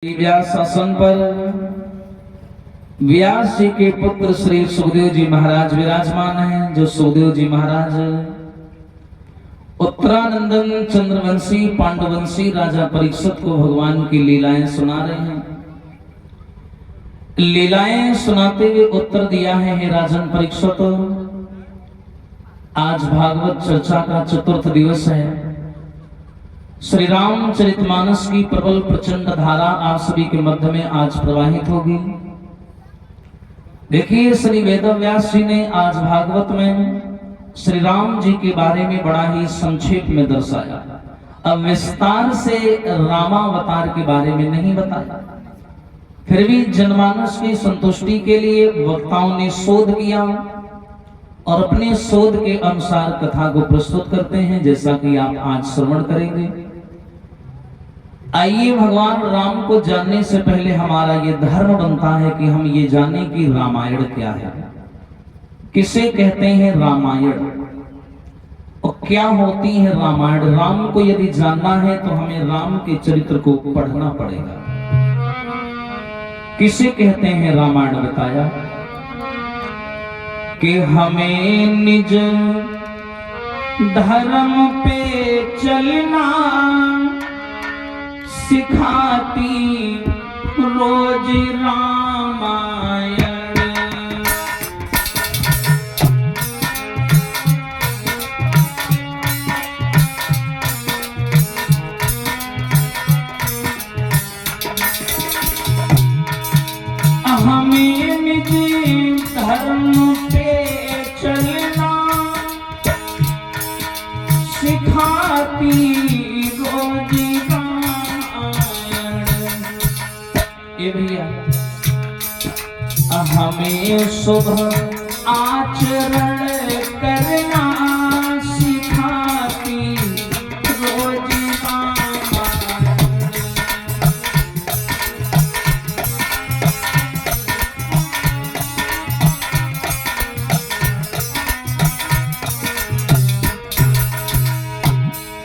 व्यास आसन पर व्यास जी के पुत्र श्री सुखदेव जी महाराज विराजमान हैं। जो सुखदेव जी महाराज उत्तरानंदन चंद्रवंशी पांडवंशी राजा परीक्षित को भगवान की लीलाएं सुना रहे हैं। लीलाएं सुनाते हुए उत्तर दिया है, हे राजन परीक्षित, आज भागवत चर्चा का चतुर्थ दिवस है। श्री रामचरितमानस की प्रबल प्रचंड धारा आप सभी के मध्य में आज प्रवाहित होगी। देखिए, श्री वेदव्यास जी ने आज भागवत में श्री राम जी के बारे में बड़ा ही संक्षेप में दर्शाया। अब विस्तार से रामावतार के बारे में नहीं बताया, फिर भी जनमानस की संतुष्टि के लिए वक्ताओं ने शोध किया और अपने शोध के अनुसार कथा को प्रस्तुत करते हैं, जैसा कि आप आज श्रवण करेंगे। आइए, भगवान राम को जानने से पहले हमारा ये धर्म बनता है कि हम ये जाने कि रामायण क्या है, किसे कहते हैं रामायण और क्या होती है रामायण। राम को यदि जानना है तो हमें राम के चरित्र को पढ़ना पड़ेगा। किसे कहते हैं रामायण बताया कि हमें निज धर्म पे चलना सिखाती रोज रामायण। हमें निज धर्म पे चलना सिखाती रोज ये भैया, हमें शुभ आचरण करना सिखाती रोज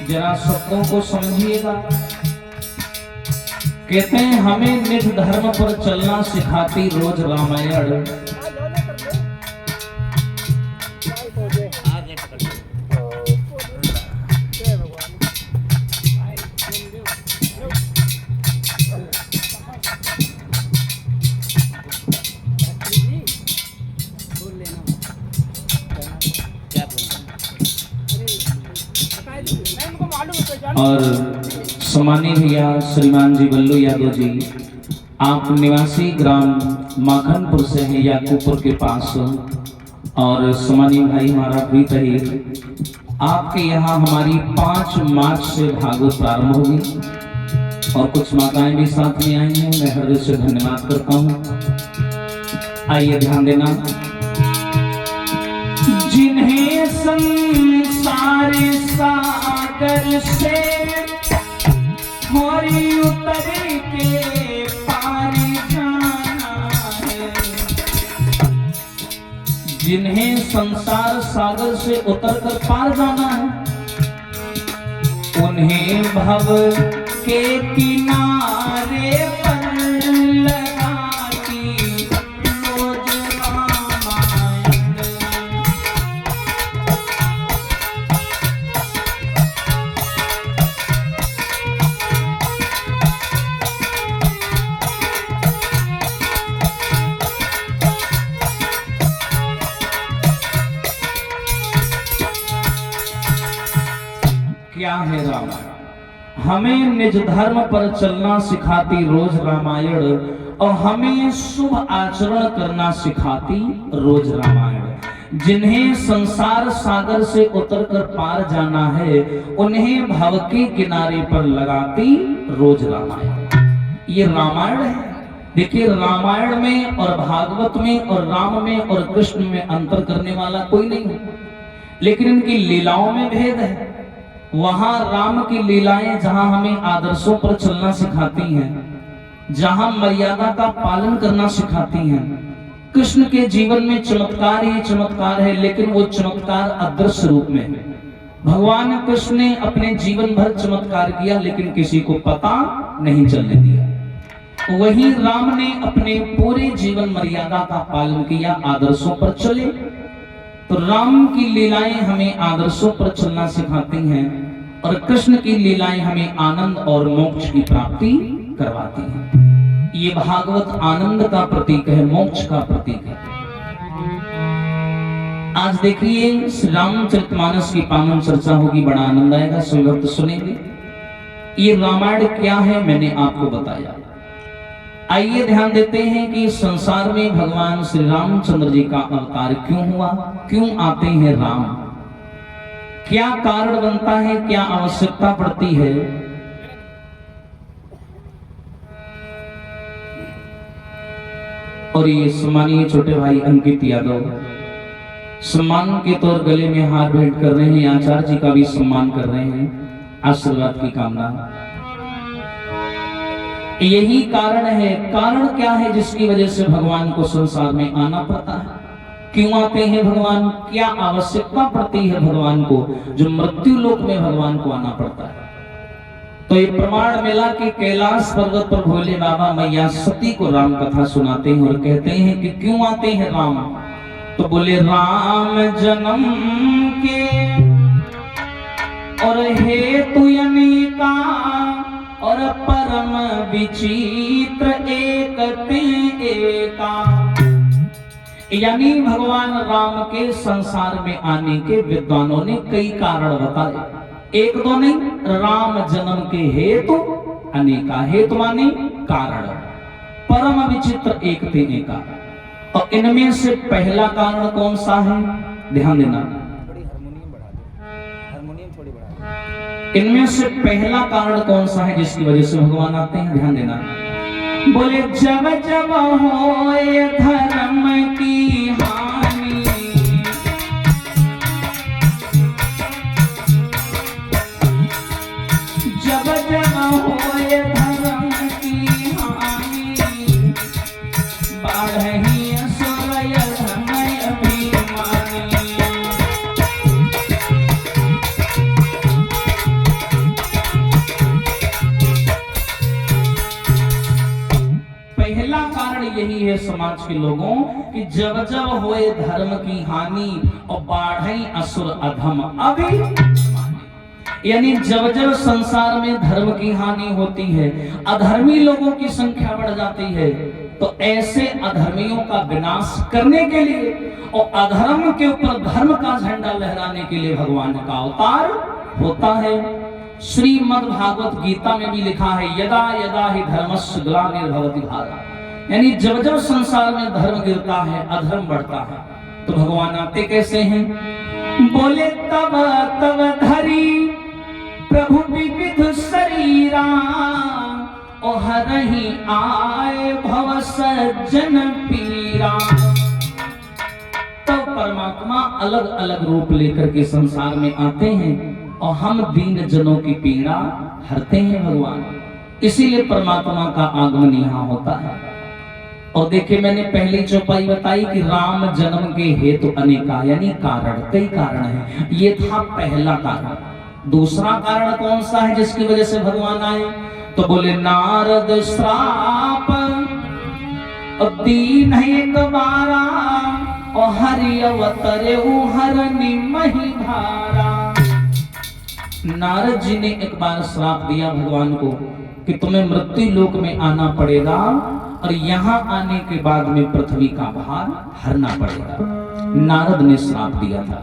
जरा शब्दों को समझिएगा। कहते हैं हमें निज धर्म पर चलना सिखाती रोज रामायण। और सम्मानित भैया श्रीमान जी बल्लू यादव जी, आप निवासी ग्राम माखनपुर से हैं, याकूपुर के पास। और सम्मानित भाई हमारा प्रीत है, आपके यहाँ हमारी 5 मार्च से भागवत प्रारंभ होगी और कुछ माताएं भी साथ में आई हैं। मैं हृदय से धन्यवाद करता हूँ। आइए ध्यान देना। जिन्हें संसार सागर से मोरी उतर के पार जाना है, जिन्हें संसार सागर से उतर कर पार जाना है, उन्हें भव के किनारे पर लगाती रोज रामायण। क्या है रामायण? हमें निज धर्म पर चलना सिखाती रोज रामायण और हमें शुभ आचरण करना सिखाती रोज रामायण। जिन्हें संसार सागर से उतरकर पार जाना है, उन्हें भव के किनारे पर लगाती रोज रामायण। ये रामायण है। देखिए, रामायण में और भागवत में और राम में और कृष्ण में अंतर करने वाला कोई नहीं है, लेकिन इनकी लीलाओं में भेद है। वहां राम की लीलाएं जहां हमें आदर्शों पर चलना सिखाती हैं, जहां मर्यादा का पालन करना सिखाती हैं। कृष्ण के जीवन में चमत्कार ही चमत्कार है, लेकिन वो चमत्कार अदृश्य रूप में है। भगवान कृष्ण ने अपने जीवन भर चमत्कार किया, लेकिन किसी को पता नहीं चलने दिया। वही राम ने अपने पूरे जीवन मर्यादा का पालन किया, आदर्शों पर चले। तो राम की लीलाएं हमें आदर्शों पर चलना सिखाती हैं और कृष्ण की लीलाएं हमें आनंद और मोक्ष की प्राप्ति करवाती हैं। ये भागवत आनंद का प्रतीक है, मोक्ष का प्रतीक है। आज देखिए श्री रामचरितमानस की पावन चर्चा होगी, बड़ा आनंद आएगा, सभी भक्त सुनेंगे। ये रामायण क्या है मैंने आपको बताया। आइए ध्यान देते हैं कि संसार में भगवान श्री रामचंद्र जी का अवतार क्यों हुआ, क्यों आते हैं राम, क्या कारण बनता है, क्या आवश्यकता पड़ती है। और ये सम्मानीय छोटे भाई अंकित यादव सम्मान के तौर गले में हार भेंट कर रहे हैं, आचार्य जी का भी सम्मान कर रहे हैं, आशीर्वाद की कामना। यही कारण है। कारण क्या है जिसकी वजह से भगवान को संसार में आना पड़ता है, क्यों आते हैं भगवान, क्या आवश्यकता पड़ती है भगवान को, जो मृत्यु लोक में भगवान को आना पड़ता है। तो ये प्रमाण मिला कि कैलाश पर्वत पर भोले बाबा मैया सती को राम कथा सुनाते हैं और कहते हैं कि क्यों आते हैं राम। तो बोले राम जन्म के और हेतु अनेका और परम विचित्र एक ते एका। यानी भगवान राम के संसार में आने के विद्वानों ने कई कारण बताए, एक दो नहीं, राम जन्म के हेतु अनेका, हेतु माने कारण, परम विचित्र एक ते एका। और इनमें से पहला कारण कौन सा है, ध्यान देना, इनमें से पहला कारण कौन सा है जिसकी वजह से भगवान आते हैं, ध्यान देना। बोले जब जब होए धर्म की हानि, जब जब होए धर्म की हानि, बाढ़ही असुर धर्मय अभिमानी। पहला कारण यही है समाज के लोगों कि जब जब होए धर्म की हानि और बाढ़ई असुर अधम अभिमानी। यानी जब जब संसार में धर्म की हानि होती है, अधर्मी लोगों की संख्या बढ़ जाती है, तो ऐसे अधर्मियों का विनाश करने के लिए और अधर्म के ऊपर धर्म का झंडा लहराने के लिए भगवान का अवतार होता है। श्रीमद् भागवत गीता में भी लिखा है, यदा यदा ही धर्मस्य ग्लानिर्भवति भारत। यानी जब जब संसार में धर्म गिरता है, अधर्म बढ़ता है, तो भगवान आते कैसे हैं। बोले तब तब धरी प्रभु विविध शरीरा, और हरहि आए भव सज्जन पीरा। तो परमात्मा अलग अलग रूप लेकर के संसार में आते हैं और हम दीन जनों की पीड़ा हरते हैं भगवान। इसीलिए परमात्मा का आगमन यहाँ होता है। और देखिए मैंने पहली चौपाई बताई कि राम जन्म के हेतु अनेका, यानी कारण, कई कारण हैं। ये था पहला कारण। दूसरा कारण कौन सा है जिसकी वजह से भगवान आए, तो बोले नारद श्राप दीन एक बारा, और हरि अवतरे हरनि मही धारा। नारद जी ने एक बार श्राप दिया भगवान को कि तुम्हें मृत्यु लोक में आना पड़ेगा और यहाँ आने के बाद में पृथ्वी का भार हरना पड़ेगा। नारद ने श्राप दिया था।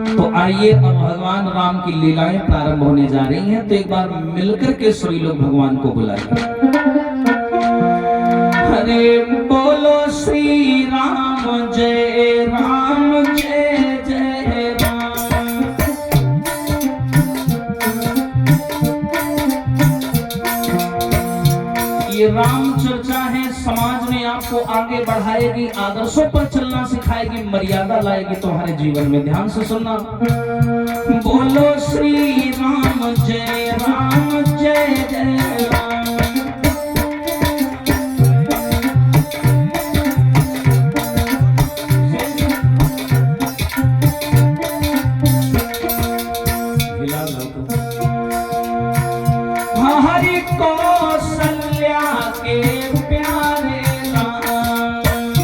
तो आइए अब भगवान राम की लीलाएं प्रारंभ होने जा रही हैं, तो एक बार मिलकर के सभी लोग भगवान को बुलाएंगे। हरे बोलो श्री राम जय राम जय जय राम। ये राम चर्चा है, समाज में आपको आगे बढ़ाएगी, आदर्शों पर चलना सिखाएगी, मर्यादा लाएगी तुम्हारे जीवन में। ध्यान से सुनना। बोलो श्री राम जय जय राम। हरि कौशल्या के प्यारे राम,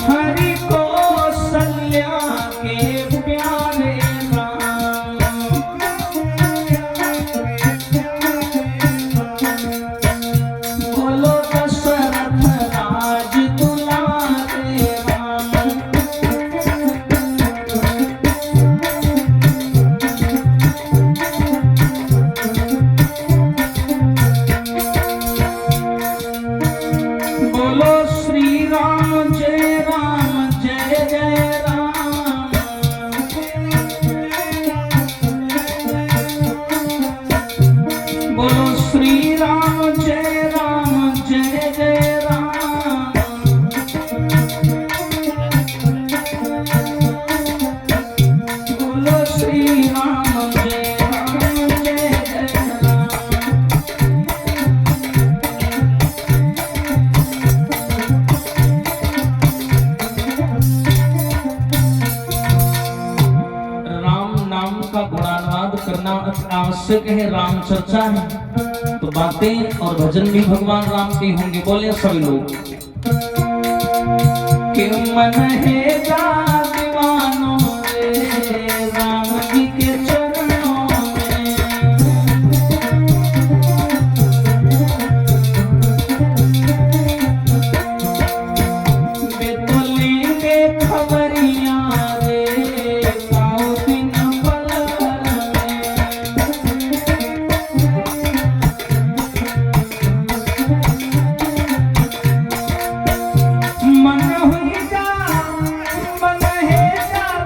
हरि कौशल्या के प्यारे राम, बोलो दशरथ राज दुलारे राम। बोलो श्री राम जय राम, बोलो श्री राम जय राम, बोलो श्री राम जय राम। राम नाम का गुणानुवाद करना आवश्यक है, राम चर्चा है तो बातें और भजन भी भगवान राम के होंगे। बोले सभी लोग कि मन है दीवानों रे राम जी के चरणों में, वे तो लेंगे खबरियां रे पाँव दिन पलवर में। मन है जा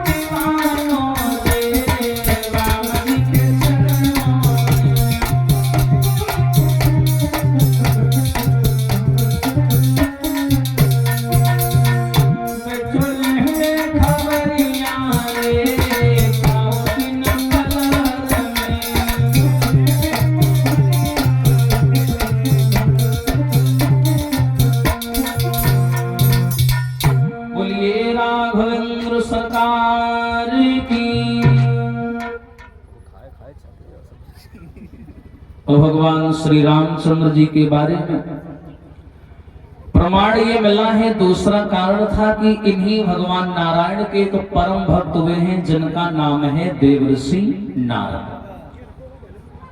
दीवानों रे राम जी के चरणों में, चले खबरियां रे पाँव दिन पलवर में। बोलिए राघवेंद्र सरकार की। और भगवान श्री रामचंद्र जी के बारे में प्रमाण ये मिला है। दूसरा कारण था कि इन्हीं भगवान नारायण के तो परम भक्त हुए हैं जिनका नाम है देवर्षि नारद।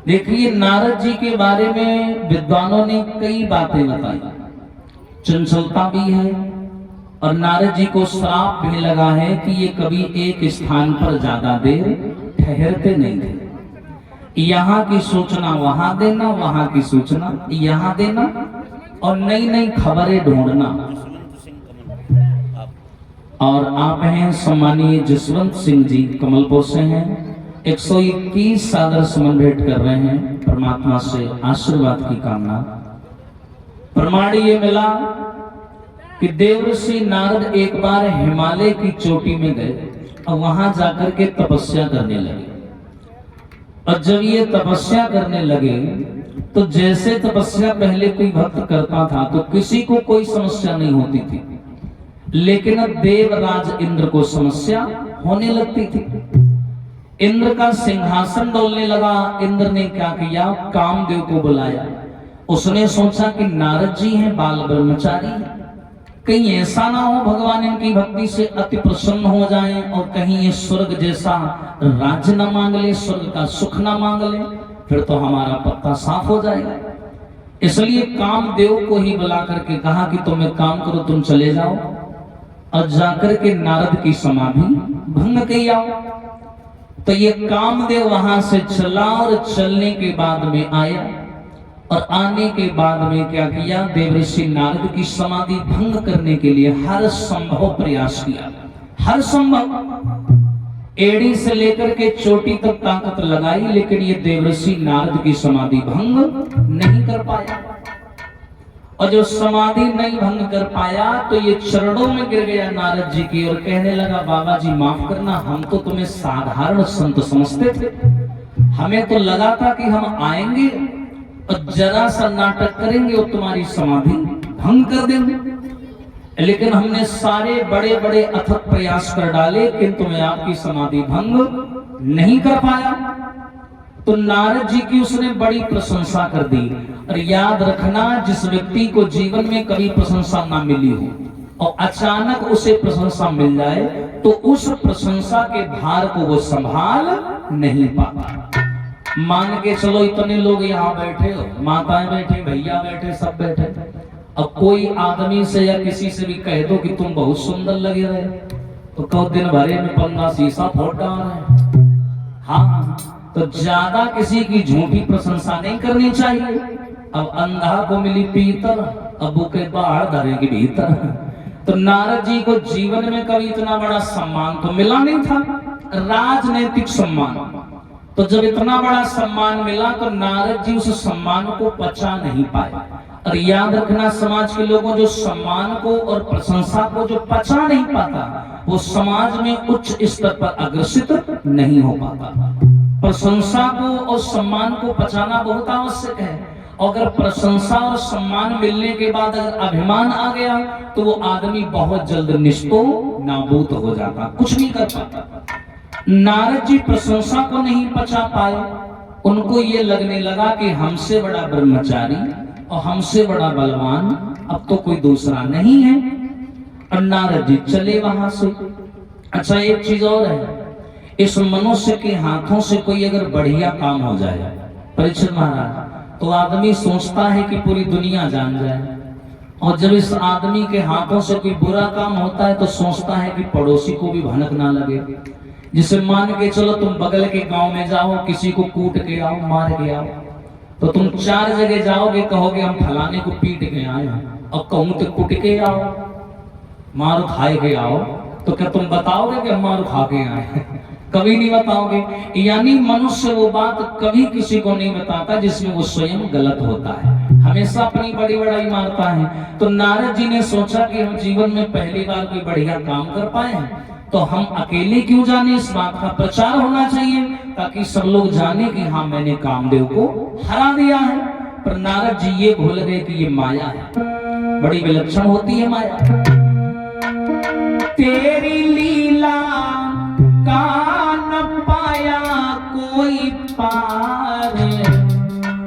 देखिए नारद जी के बारे में विद्वानों ने कई बातें बताई, चंचलता भी है और नारद जी को श्राप भी लगा है कि ये कभी एक स्थान पर ज्यादा देर ठहरते नहीं थे। यहाँ की सूचना वहां देना, वहां की सूचना यहाँ देना और नई नई खबरें ढूंढना। और आप हैं सम्मानीय जसवंत सिंह जी, कमलपुर से हैं। 121 सादर समन भेंट कर रहे हैं, परमात्मा से आशीर्वाद की कामना। प्रमाण ये मिला कि देवर्षि नारद एक बार हिमालय की चोटी में गए और वहां जाकर के तपस्या करने लगे। और जब ये तपस्या करने लगे तो जैसे तपस्या पहले कोई भक्त करता था तो किसी को कोई समस्या नहीं होती थी, लेकिन अब देवराज इंद्र को समस्या होने लगती थी। इंद्र का सिंहासन डोलने लगा। इंद्र ने क्या किया, कामदेव को बुलाया। उसने सोचा कि नारद जी हैं, बाल ब्रह्मचारी, कहीं ऐसा ना हो भगवान इनकी भक्ति से अति प्रसन्न हो जाएं और कहीं ये स्वर्ग जैसा राज्य न मांग ले, स्वर्ग का सुख न मांग ले, फिर तो हमारा पत्ता साफ हो जाएगा। इसलिए कामदेव को ही बुला करके कहा कि तुम एक काम करो, तुम चले जाओ और जाकर के नारद की समाधि भंग कर आओ। तो ये कामदेव वहां से चला और चलने के बाद में आया और आने के बाद में क्या किया, देवर्षि नारद की समाधि भंग करने के लिए हर संभव प्रयास किया। हर संभव एड़ी से लेकर के चोटी तक ताकत लगाई, लेकिन ये देवर्षि नारद की समाधि भंग नहीं कर पाया। और जो समाधि नहीं भंग कर पाया तो ये चरणों में गिर गया नारद जी की और कहने लगा, बाबा जी माफ करना, हम तो तुम्हें साधारण संत समझते थे, हमें तो लगा था कि हम आएंगे और जरा सा नाटक करेंगे और तुम्हारी समाधि भंग कर देंगे, लेकिन हमने सारे बड़े बड़े अथक प्रयास कर डाले किंतु मैं आपकी समाधि भंग नहीं कर पाया। तो नारद जी की उसने बड़ी प्रशंसा कर दी। और याद रखना, जिस व्यक्ति को जीवन में कभी प्रशंसा ना मिली हो और अचानक उसे प्रशंसा मिल जाए तो उस प्रशंसा के भार को वो संभाल नहीं पाता। मान के चलो इतने लोग यहाँ बैठे हो, माताएं बैठे, भैया बैठे, सब बैठे। अब कोई आदमी से या किसी से भी कह दो कि तुम बहुत सुंदर लगे रहे, तो कहो दिन भरे में 15 शीशा फोड़ डाल रहे। हाँ, तो ज्यादा किसी की झूठी प्रशंसा नहीं करनी चाहिए। अब अंधा को मिली पीतल, अब के बाहर धरेगी भीतर। तो नारद जी को जीवन में कभी इतना बड़ा सम्मान तो मिला नहीं था, राजनैतिक सम्मान। तो जब इतना बड़ा सम्मान मिला तो नारद जी उस सम्मान को पचा नहीं पाए। और याद रखना, समाज के लोगों जो सम्मान को और प्रशंसा को जो पचा नहीं पाता वो समाज में उच्च स्तर पर अग्रसित नहीं हो पाता। प्रशंसा को और सम्मान को पचाना बहुत आवश्यक है। अगर प्रशंसा और सम्मान मिलने के बाद अगर अभिमान आ गया तो वो आदमी बहुत जल्द निस्तो नाबूद हो जाता, कुछ नहीं कर पाता। नारद जी प्रशंसा को नहीं पचा पाए। उनको ये लगने लगा कि हमसे बड़ा ब्रह्मचारी और हमसे बड़ा बलवान अब तो कोई दूसरा नहीं है। और नारद जी चले वहां से। अच्छा, एक चीज और है, इस मनुष्य के हाथों से कोई अगर बढ़िया काम हो जाए, परीक्षित महाराज, तो आदमी सोचता है कि पूरी दुनिया जान जाए। और जब इस आदमी के हाथों से कोई बुरा काम होता है तो सोचता है कि पड़ोसी को भी भनक ना लगे। जिसे मान के चलो तुम बगल के गांव में जाओ, किसी को कूट के आओ, मार के आओ, तो तुम 4 जगह जाओगे, कहोगे हम फलाने को पीट के आए हैं, और कहूं तो कुट के आओ, मार खाए के आओ, तो क्या तुम बताओगे कि हम मार खा के आए? कभी नहीं बताओगे। यानी मनुष्य वो बात कभी किसी को नहीं बताता जिसमें वो स्वयं गलत होता है, हमेशा अपनी बड़ी बड़ाई मारता है। तो नारद जी ने सोचा कि हम जीवन में पहली बार कोई बढ़िया काम कर पाए हैं, तो हम अकेले क्यों जाने, इस बात का प्रचार होना चाहिए ताकि सब लोग जाने कि हाँ मैंने कामदेव को हरा दिया है। पर नारद जी ये भूल गए कि ये माया है, बड़ी विलक्षण होती है माया। तेरी लीला का न पाया कोई पार,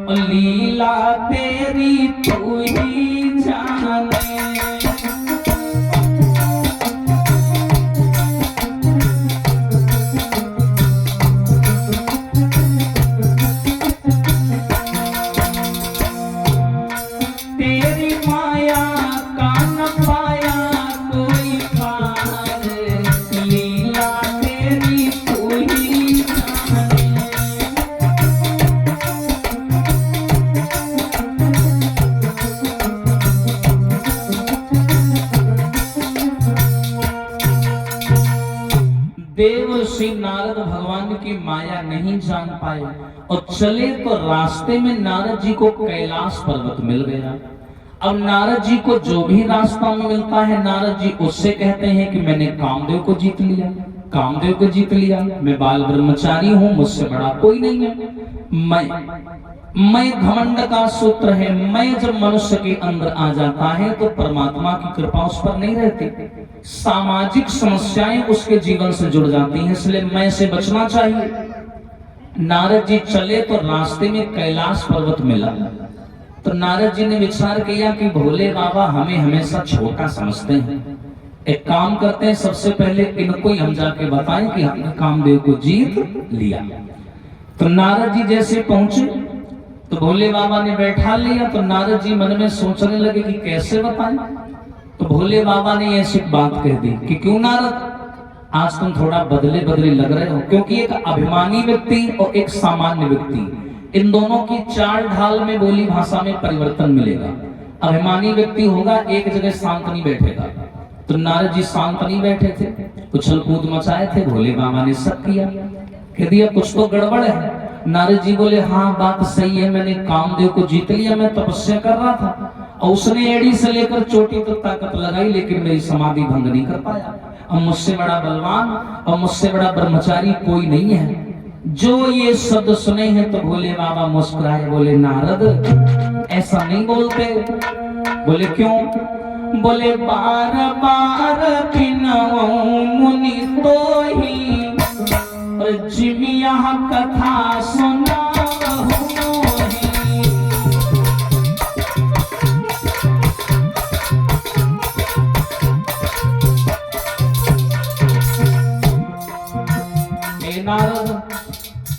लीला तेरी तू ही जाने। देवर्षि नारद भगवान की माया नहीं जान पाए और चले तो रास्ते में नारद जी को कैलाश पर्वत मिल गया। अब नारद जी को जो भी रास्ता में मिलता है नारद जी उससे कहते हैं कि मैंने कामदेव को जीत लिया, कामदेव को जीत लिया, मैं बाल ब्रह्मचारी हूँ, मुझसे बड़ा कोई नहीं है। मैं घमंड का सूत्र है। मैं जब मनुष्य के अंदर आ जाता है तो परमात्मा की कृपा उस पर नहीं रहती, सामाजिक समस्याएं उसके जीवन से जुड़ जाती हैं, इसलिए मैं से बचना चाहिए। नारद जी चले तो रास्ते में कैलाश पर्वत मिला। तो नारद जी ने विचार किया कि भोले बाबा हमें हमेशा छोटा समझते हैं, एक काम करते हैं, सबसे पहले इनको ही हम जाके बताएं कि हमने कामदेव को जीत लिया। तो नारद जी जैसे पहुंचे तो भोले बाबा ने बैठा लिया। तो नारद जी मन में सोचने लगे कि कैसे बताएं। तो भोले बाबा ने ऐसी बात कह दी कि क्यों नारद, आज तुम थोड़ा बदले बदले लग रहे हो, क्योंकि एक अभिमानी व्यक्ति और एक सामान्य व्यक्ति, इन दोनों की चाल ढाल में बोली भाषा में परिवर्तन मिलेगा। अभिमानी व्यक्ति होगा एक जगह शांत नहीं बैठेगा। तो नारद जी शांत नहीं बैठे थे, उछल कूद मचाए थे। भोले बाबा ने सब किया, कह दिया कुछ तो गड़बड़ है। नारद जी बोले हाँ बात सही है, मैंने कामदेव को जीत लिया, मैं तपस्या कर रहा था और उसने एड़ी से लेकर चोटी तक ताकत लगाई, लेकिन मेरी समाधि भंग नहीं कर पाया। अब मुझसे बड़ा बलवान और मुझसे बड़ा ब्रह्मचारी कोई नहीं है। जो ये शब्द सुने हैं तो भोले बाबा मुस्कुराए, बोले नारद ऐसा नहीं बोलते। बोले क्यों? बोले बार बार बिनऊ मुनि तो ही और जिमिया कथा सुना नारद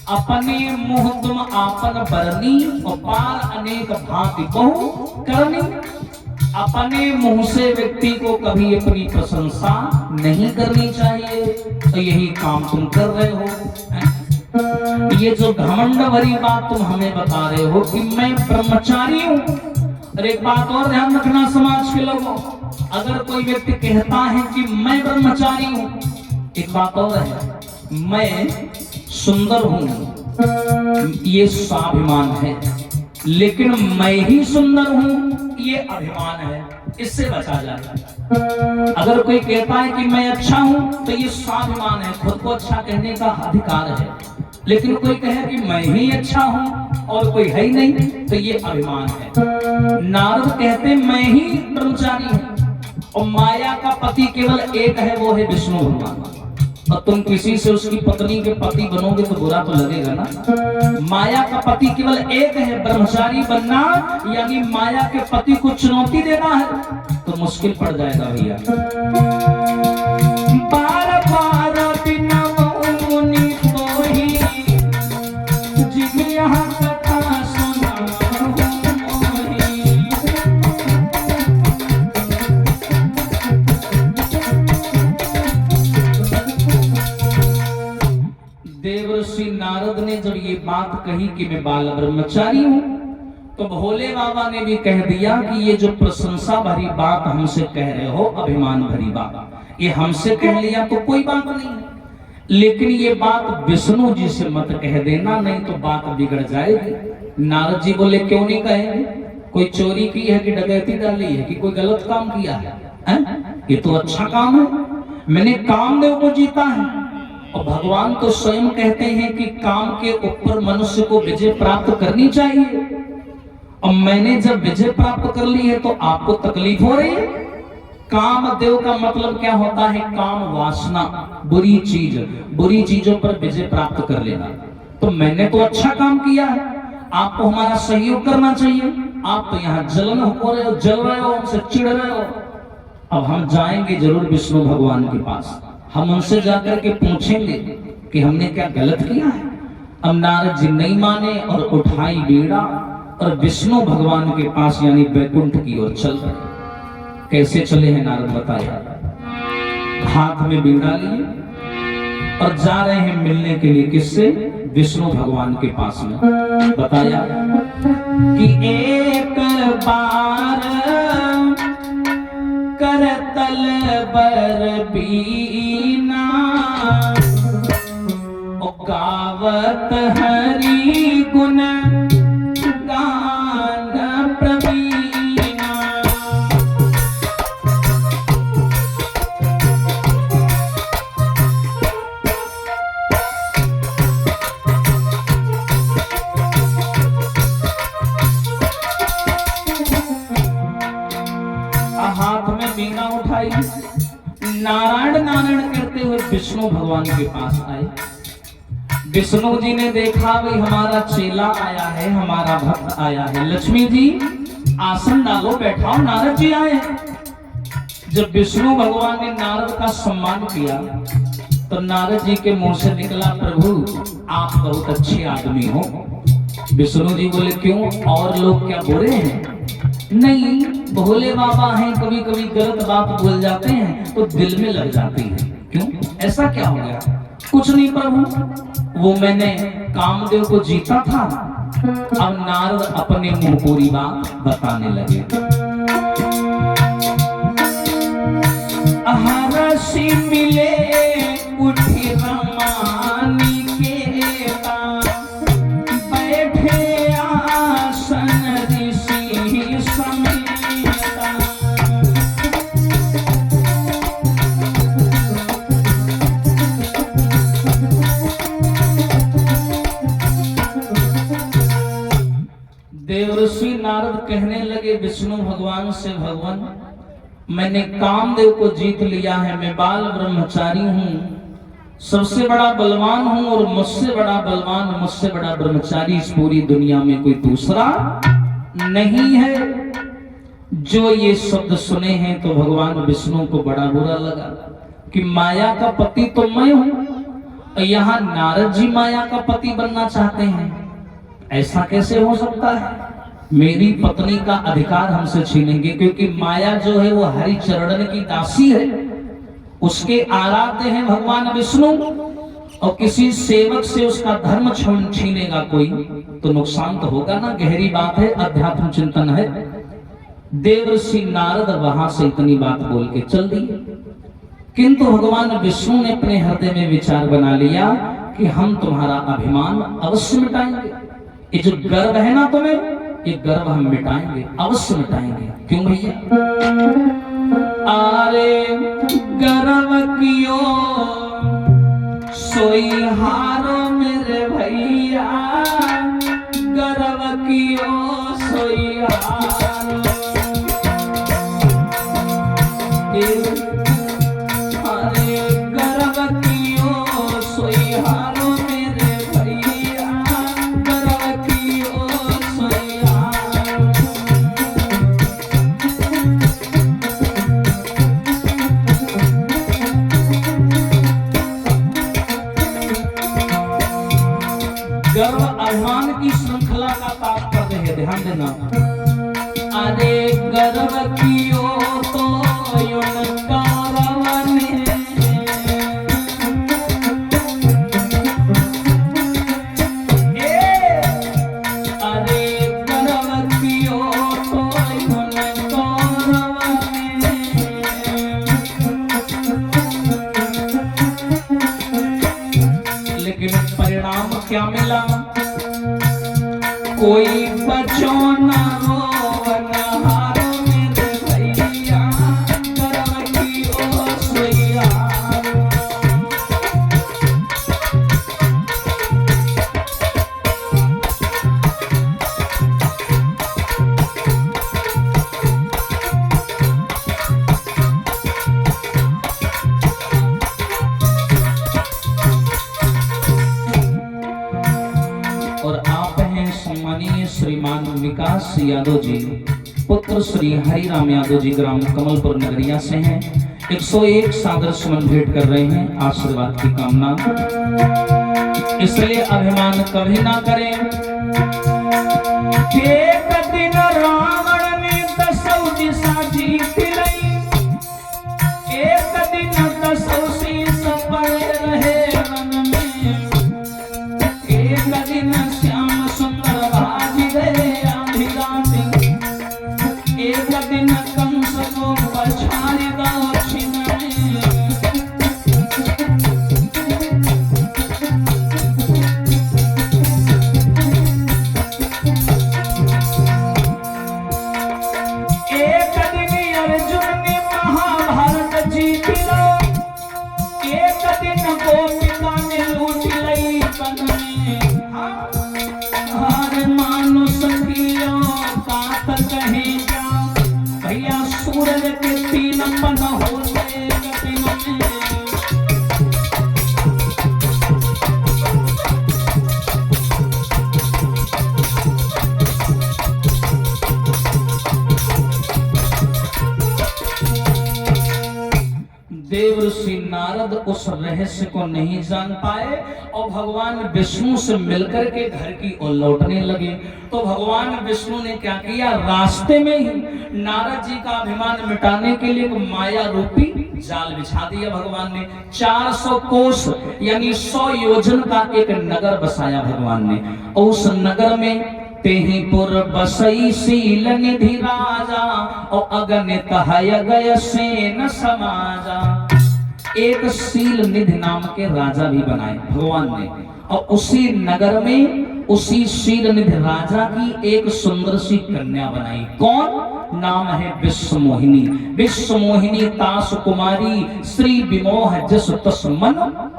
अपने मुँह तुम आपन बरनी और पार अनेक भांति बहु करनी। अपने मुंह से व्यक्ति को कभी अपनी प्रशंसा नहीं करनी चाहिए, तो यही काम तुम कर रहे हो। ये जो घमंड भरी बात तुम हमें बता रहे हो कि मैं ब्रह्मचारी हूँ। और एक बात और ध्यान रखना समाज के लोगों, अगर कोई व्यक्ति कहता है कि मैं ब्रह्मचारी हूँ, एक बात और है, मैं सुंदर हूँ, ये स्वाभिमान है, लेकिन मैं ही सुंदर हूँ ये अभिमान है, इससे बचा जाए। अगर कोई कहता है कि मैं अच्छा हूँ तो ये स्वाभिमान है, खुद को अच्छा कहने का अधिकार है। लेकिन कोई कहे कि मैं ही अच्छा हूँ और कोई है ही नहीं, तो ये अभिमान है। नारद कहते मैं ही ब्रह्मचारी हूँ और माया का पति केवल एक है, वो है विष्णु भगवान। और तुम किसी से उसकी पत्नी के पति बनोगे तो बुरा तो लगेगा ना। माया का पति केवल एक है, ब्रह्मचारी बनना यानी माया के पति को चुनौती देना है, तो मुश्किल पड़ जाएगा भैया। बार बार बिना मुनि को ही जिमिया कथा सुना देवर्षि नारद ने जब ये बात कही कि मैं बाल ब्रह्मचारी हूँ, तो भोले बाबा ने भी कह दिया कि ये जो प्रशंसा भरी बात हमसे कह रहे हो, अभिमान भरी बात, ये हमसे कह लिया तो कोई बात नहीं, लेकिन ये बात विष्णु जी से मत कह देना, नहीं तो बात बिगड़ जाएगी। नारद जी बोले क्यों नहीं कहेंगे? कोई चोरी की है कि डकैती डाली है कि कोई गलत काम किया है? ये तो अच्छा काम है, मैंने कामदेव को जीता है। और भगवान तो स्वयं कहते हैं कि काम के ऊपर मनुष्य को विजय प्राप्त करनी चाहिए, और मैंने जब विजय प्राप्त कर ली है तो आपको तकलीफ हो रही है। कामदेव का मतलब क्या होता है? काम वासना, बुरी चीज, बुरी चीजों पर विजय प्राप्त कर लेना। तो मैंने तो अच्छा काम किया है, आपको हमारा सहयोग करना चाहिए। आप तो यहाँ जलन हो रहे हो, जल रहे हो, हमसे चिढ़ रहे हो। अब हम जाएंगे जरूर विष्णु भगवान के पास, हम उनसे जाकर के पूछेंगे कि हमने क्या गलत किया है। अब नारद जी नहीं माने और उठाई बीड़ा और विष्णु भगवान के पास यानी वैकुंठ की ओर चल रहे। कैसे चले हैं नारद बताया? हाथ में बीड़ा लिए और जा रहे हैं मिलने के लिए, किससे? विष्णु भगवान के पास में। बताया कि एक बार करतल बर बीना गावत हरि गुण गान प्रवीणा। हाथ में वीणा उठाई, नारायण नारायण करते हुए विष्णु भगवान के पास आए। विष्णु जी ने देखा भाई हमारा चेला आया है, हमारा भक्त आया है, लक्ष्मी जी आसन डालो, बैठाओ, नारद जी आए। जब विष्णु भगवान ने नारद का सम्मान किया तो नारद जी के मुंह से निकला, प्रभु आप बहुत अच्छे आदमी हो। विष्णु जी बोले क्यों, और लोग क्या बुरे हैं? नहीं, भोले बाबा हैं, कभी कभी गलत बात बोल जाते हैं तो दिल में लग जाती है। क्यों, ऐसा क्या हो गया? कुछ नहीं प्रभु, वो मैंने कामदेव को जीता था। अब नारद अपने मुंह पूरी बात बताने लगे। हरसी मिले उठी रमानी के बैठे आसन ऋषि समेता। देवर्षि नारद कहने लगे विष्णु भगवान से, भगवान मैंने कामदेव को जीत लिया है, मैं बाल ब्रह्मचारी हूँ, सबसे बड़ा बलवान हूं और मुझसे बड़ा बलवान, मुझसे बड़ा ब्रह्मचारी इस पूरी दुनिया में कोई दूसरा नहीं है। जो ये शब्द सुने हैं तो भगवान विष्णु को बड़ा बुरा लगा कि माया का पति तो मैं हूं, यहाँ नारद जी माया का पति बनना चाहते हैं, ऐसा कैसे हो सकता है? मेरी पत्नी का अधिकार हमसे छीनेंगे, क्योंकि माया जो है वो हरिचरण की दासी है, उसके आराध्य हैं भगवान विष्णु, और किसी सेवक से उसका धर्म छीनेगा कोई तो नुकसान तो होगा ना। गहरी बात है, अध्यात्म चिंतन है। देवर्षि नारद वहां से इतनी बात बोल के चल दिए, किंतु भगवान विष्णु ने अपने हृदय में विचार बना लिया कि हम तुम्हारा अभिमान अवश्य मिटाएंगे। ये जो गर्व है ना तुम्हें, ये गर्व हम मिटाएंगे, अवश्य मिटाएंगे। क्यों भैया? अरे गर्व कियो सोई हारो मेरे भैया, गर्व कियो सोई हारो। अरे गर्व कियो सोई हारो मेरे भैया, गर्व कियो सोई हारो। गर्व अभिमान की श्रृंखला का तात्पर्य है, ध्यान देना। अरे गर्व कियो तो क्या मिला? कोई बचो ना रोवन हारो मेरे भैया, गर्व कियो सोई हारो। श्रीमान विकास यादव जी, पुत्र श्री हरिराम यादव जी, ग्राम कमलपुर नगरिया से हैं। 101 सादर सुमन भेंट कर रहे हैं, आशीर्वाद की कामना। इसलिए अभिमान कभी ना करें। एक दिन रावण ने 10 दिशा जीत ली, एक दिन 10 शीश पड़े रहे वन में, एक दिन श्याम सुंदर एक दिन कंस को पछाड़ी दक्षिण में। एक दिन अर्जुन ने महाभारत जीत लो, एक दिन गोपिका ने लूट लई वन में। हर मानुष कियो बात कहे भैया, सूरज के 3 मन होते गतिन में। देवर्षि नारद उस रहस्य को नहीं जान पाए और भगवान विष्णु से मिलकर के घर की ओर लौटने लगे। तो भगवान विष्णु ने क्या किया? रास्ते में ही नारद जी का अभिमान मिटाने के लिए माया रूपी जाल बिछा दिया भगवान ने। 400 कोस यानी 100 योजन का एक नगर बसाया भगवान ने, और उस नगर में तेहीपुर बसई शील निधि राजा, और अगणित हय गय सेन समाजा। एक शील निधि नाम के राजा भी बनाए भगवान ने, और उसी नगर में उसी शील निधि राजा की एक सुंदर सी कन्या बनाई। कौन? नाम है विश्व मोहिनी। विश्व मोहिनी तास कुमारी, श्री विमोह जस तस मन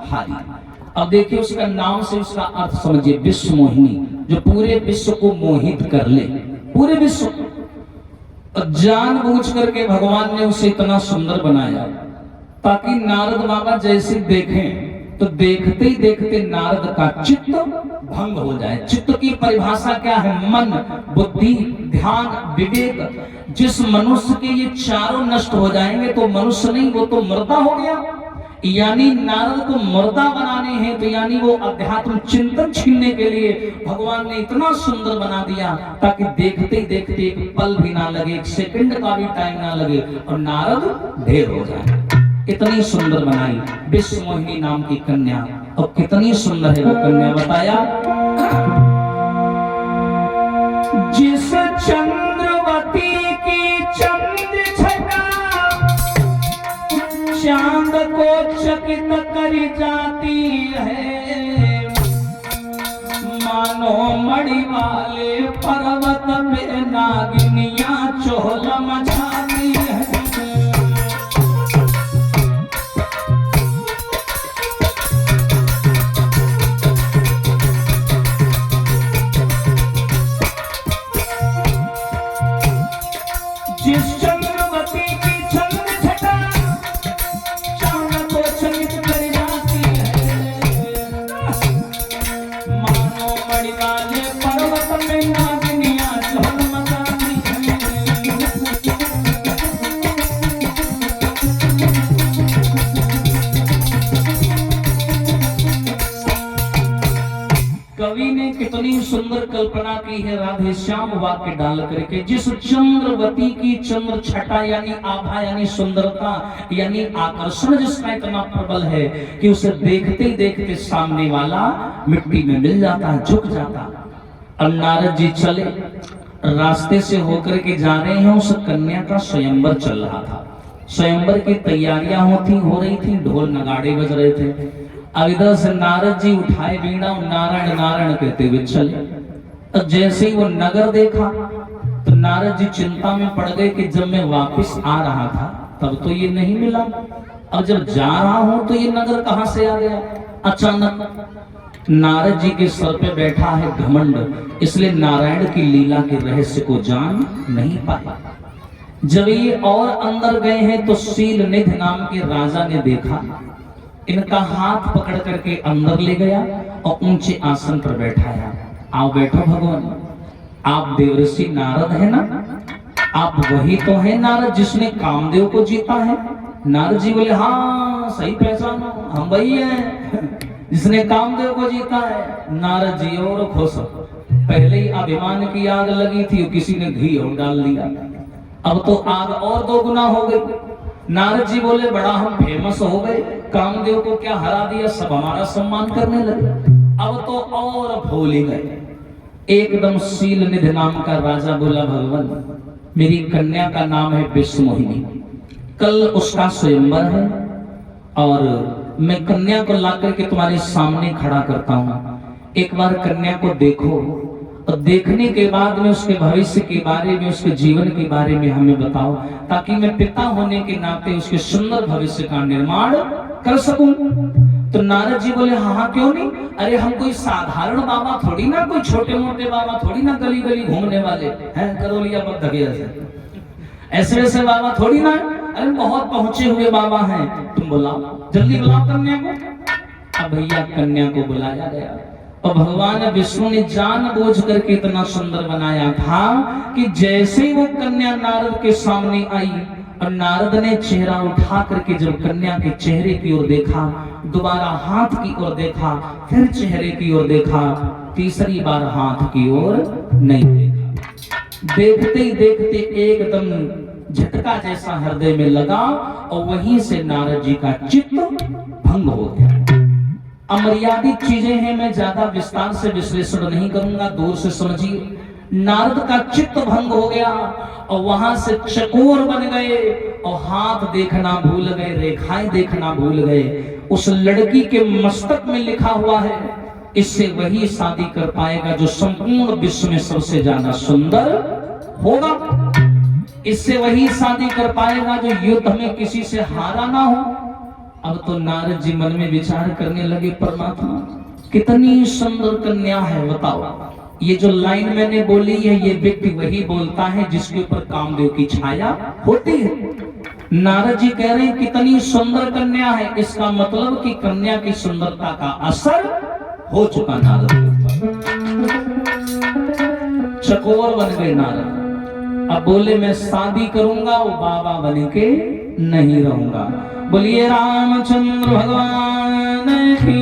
हारी। अब देखिए उसका नाम से उसका अर्थ समझिए, विश्व मोहिनी, जो पूरे विश्व को मोहित कर ले, पूरे विश्व को। जानबूझ करके भगवान ने उसे इतना सुंदर बनाया ताकि नारद बाबा जैसे देखें तो देखते ही देखते नारद का चित्त भंग हो जाए। चित्त की परिभाषा क्या है? मन, बुद्धि, ध्यान, विवेक। जिस मनुष्य के ये चारों नष्ट हो जाएंगे तो मनुष्य नहीं, वो तो मुर्दा हो गया। यानी नारद को मुर्दा बनाने हैं, तो यानी वो अध्यात्म चिंतन छीनने के लिए भगवान ने इतना सुंदर बना दिया ताकि देखते ही देखते एक पल भी ना लगे, एक सेकंड का भी टाइम ना लगे और नारद ढेर हो जाए। इतनी सुंदर बनाई विश्व मोहिनी नाम की कन्या। और कितनी सुंदर है वो कन्या, बताया जिस चंद्रवती की चंद्र छटा चांद को चकित कर जाती है, मानो मणि वाले पर्वत पे नागिनियां चोल मचाती है। जिस चंद्रवती की चंद्र छटा चांद को चकित कर जाती है, मानो मणि वाले पर्वत में नागिनियां चोल मचाती है। कवि ने कितनी सुंदर कल्पना की है राधे श्याम वाक्य डाल करके। जिस चंद्रवती की चंद्र छटा यानी आभा यानी सुंदरता यानी आकर्षण जिसका इतना प्रबल है कि उसे देखते ही देखते सामने वाला मिट्टी में मिल जाता है, झुक जाता। अब नारद जी चले, रास्ते से होकर के जा रहे हैं, उस कन्या का स्वयंवर चल रहा था। स्वयंवर की तैयारियां हो रही थी, ढोल नगाड़े बज रहे थे। अब इधर से नारद जी उठाए वीणा, नारायण नारायण कहते हुए चले। अब जैसे ही वो नगर देखा तो नारद जी चिंता में पड़ गए कि जब मैं वापस आ रहा था तब तो ये नहीं मिला, अब जब जा रहा हूं तो ये नगर कहां से आ गया। अचानक नारद जी के सर पे बैठा है घमंड, इसलिए नारायण की लीला के रहस्य को जान नहीं पाया। जब ये और अंदर गए हैं तो शील निधि नाम के राजा ने देखा, इनका हाथ पकड़ करके अंदर ले गया और ऊंचे आसन पर बैठाया। आओ बैठो भगवान, आप देवर्षि नारद है ना? आप वही तो है नारद जिसने कामदेव को जीता है? नारद जी बोले हाँ सही पहचानो, हम वही हैं जिसने कामदेव को जीता है। नारद जी और खुश, पहले ही अभिमान की आग लगी थी, किसी ने घी और डाल दिया, अब तो आग और 2 गुना हो गई। नारद जी बोले बड़ा हम फेमस हो गए, कामदेव को क्या हरा दिया, सब हमारा सम्मान करने लगे, अब तो और भूल ही गए। एकदम शील निधि नाम का राजा बोला भगवान मेरी कन्या का नाम है विश्व मोहिनी, कल उसका स्वयंवर है और मैं कन्या को लाकर के तुम्हारे सामने खड़ा करता हूँ। एक बार कन्या को देखो और देखने के बाद में उसके भविष्य के बारे में, उसके जीवन के बारे में हमें बताओ, ताकि मैं पिता होने के नाते उसके सुंदर भविष्य का निर्माण कर सकूं। तो नारद जी बोले हाँ क्यों नहीं, अरे हम कोई साधारण बाबा थोड़ी ना, कोई छोटे मोटे बाबा थोड़ी ना, गली गली घूमने वाले हैं, करौलिया पर धगे ऐसे वैसे बाबा थोड़ी ना, अरे बहुत पहुंचे हुए बाबा हैं, तुम बुलाओ, जल्दी बुलाओ कन्या को। अब भैया कन्या को बुलाया गया और भगवान विष्णु ने जानबूझ करके इतना सुंदर बनाया था कि जैसे ही वो कन्या नारद के सामने आई और नारद ने चेहरा उठा करके जब कन्या के चेहरे की ओर देखा, दोबारा हाथ की ओर देखा, फिर चेहरे की ओर देखा, तीसरी बार हाथ की ओर नहीं देखा। देखते ही देखते एकदम झटका जैसा हृदय में लगा और वहीं से नारद जी का चित्त भंग हो गया। अमर्यादित चीजें हैं, मैं ज्यादा विस्तार से विश्लेषण नहीं करूंगा, दूर से समझिए। नारद का चित्त भंग हो गया और वहां से चकोर बन गए और हाथ देखना भूल गए, रेखाएं देखना भूल गए। उस लड़की के मस्तक में लिखा हुआ है इससे वही शादी कर पाएगा जो संपूर्ण विश्व में सबसे ज्यादा सुंदर होगा, इससे वही शादी कर पाएगा जो युद्ध में किसी से हारा ना हो। अब तो नारद जी मन में विचार करने लगे, परमात्मा कितनी सुंदर कन्या है, बताओ। ये जो लाइन मैंने बोली है ये व्यक्ति वही बोलता है जिसके ऊपर कामदेव की छाया होती है। नारद जी कह रहे हैं कितनी सुंदर कन्या है, इसका मतलब कि कन्या की सुंदरता का असर हो चुका नारद के ऊपर। चकोर बन गए नारद। अब बोले मैं शादी करूंगा, वो बाबा बन के नहीं रहूंगा। बोलिए रामचंद्र भगवान की।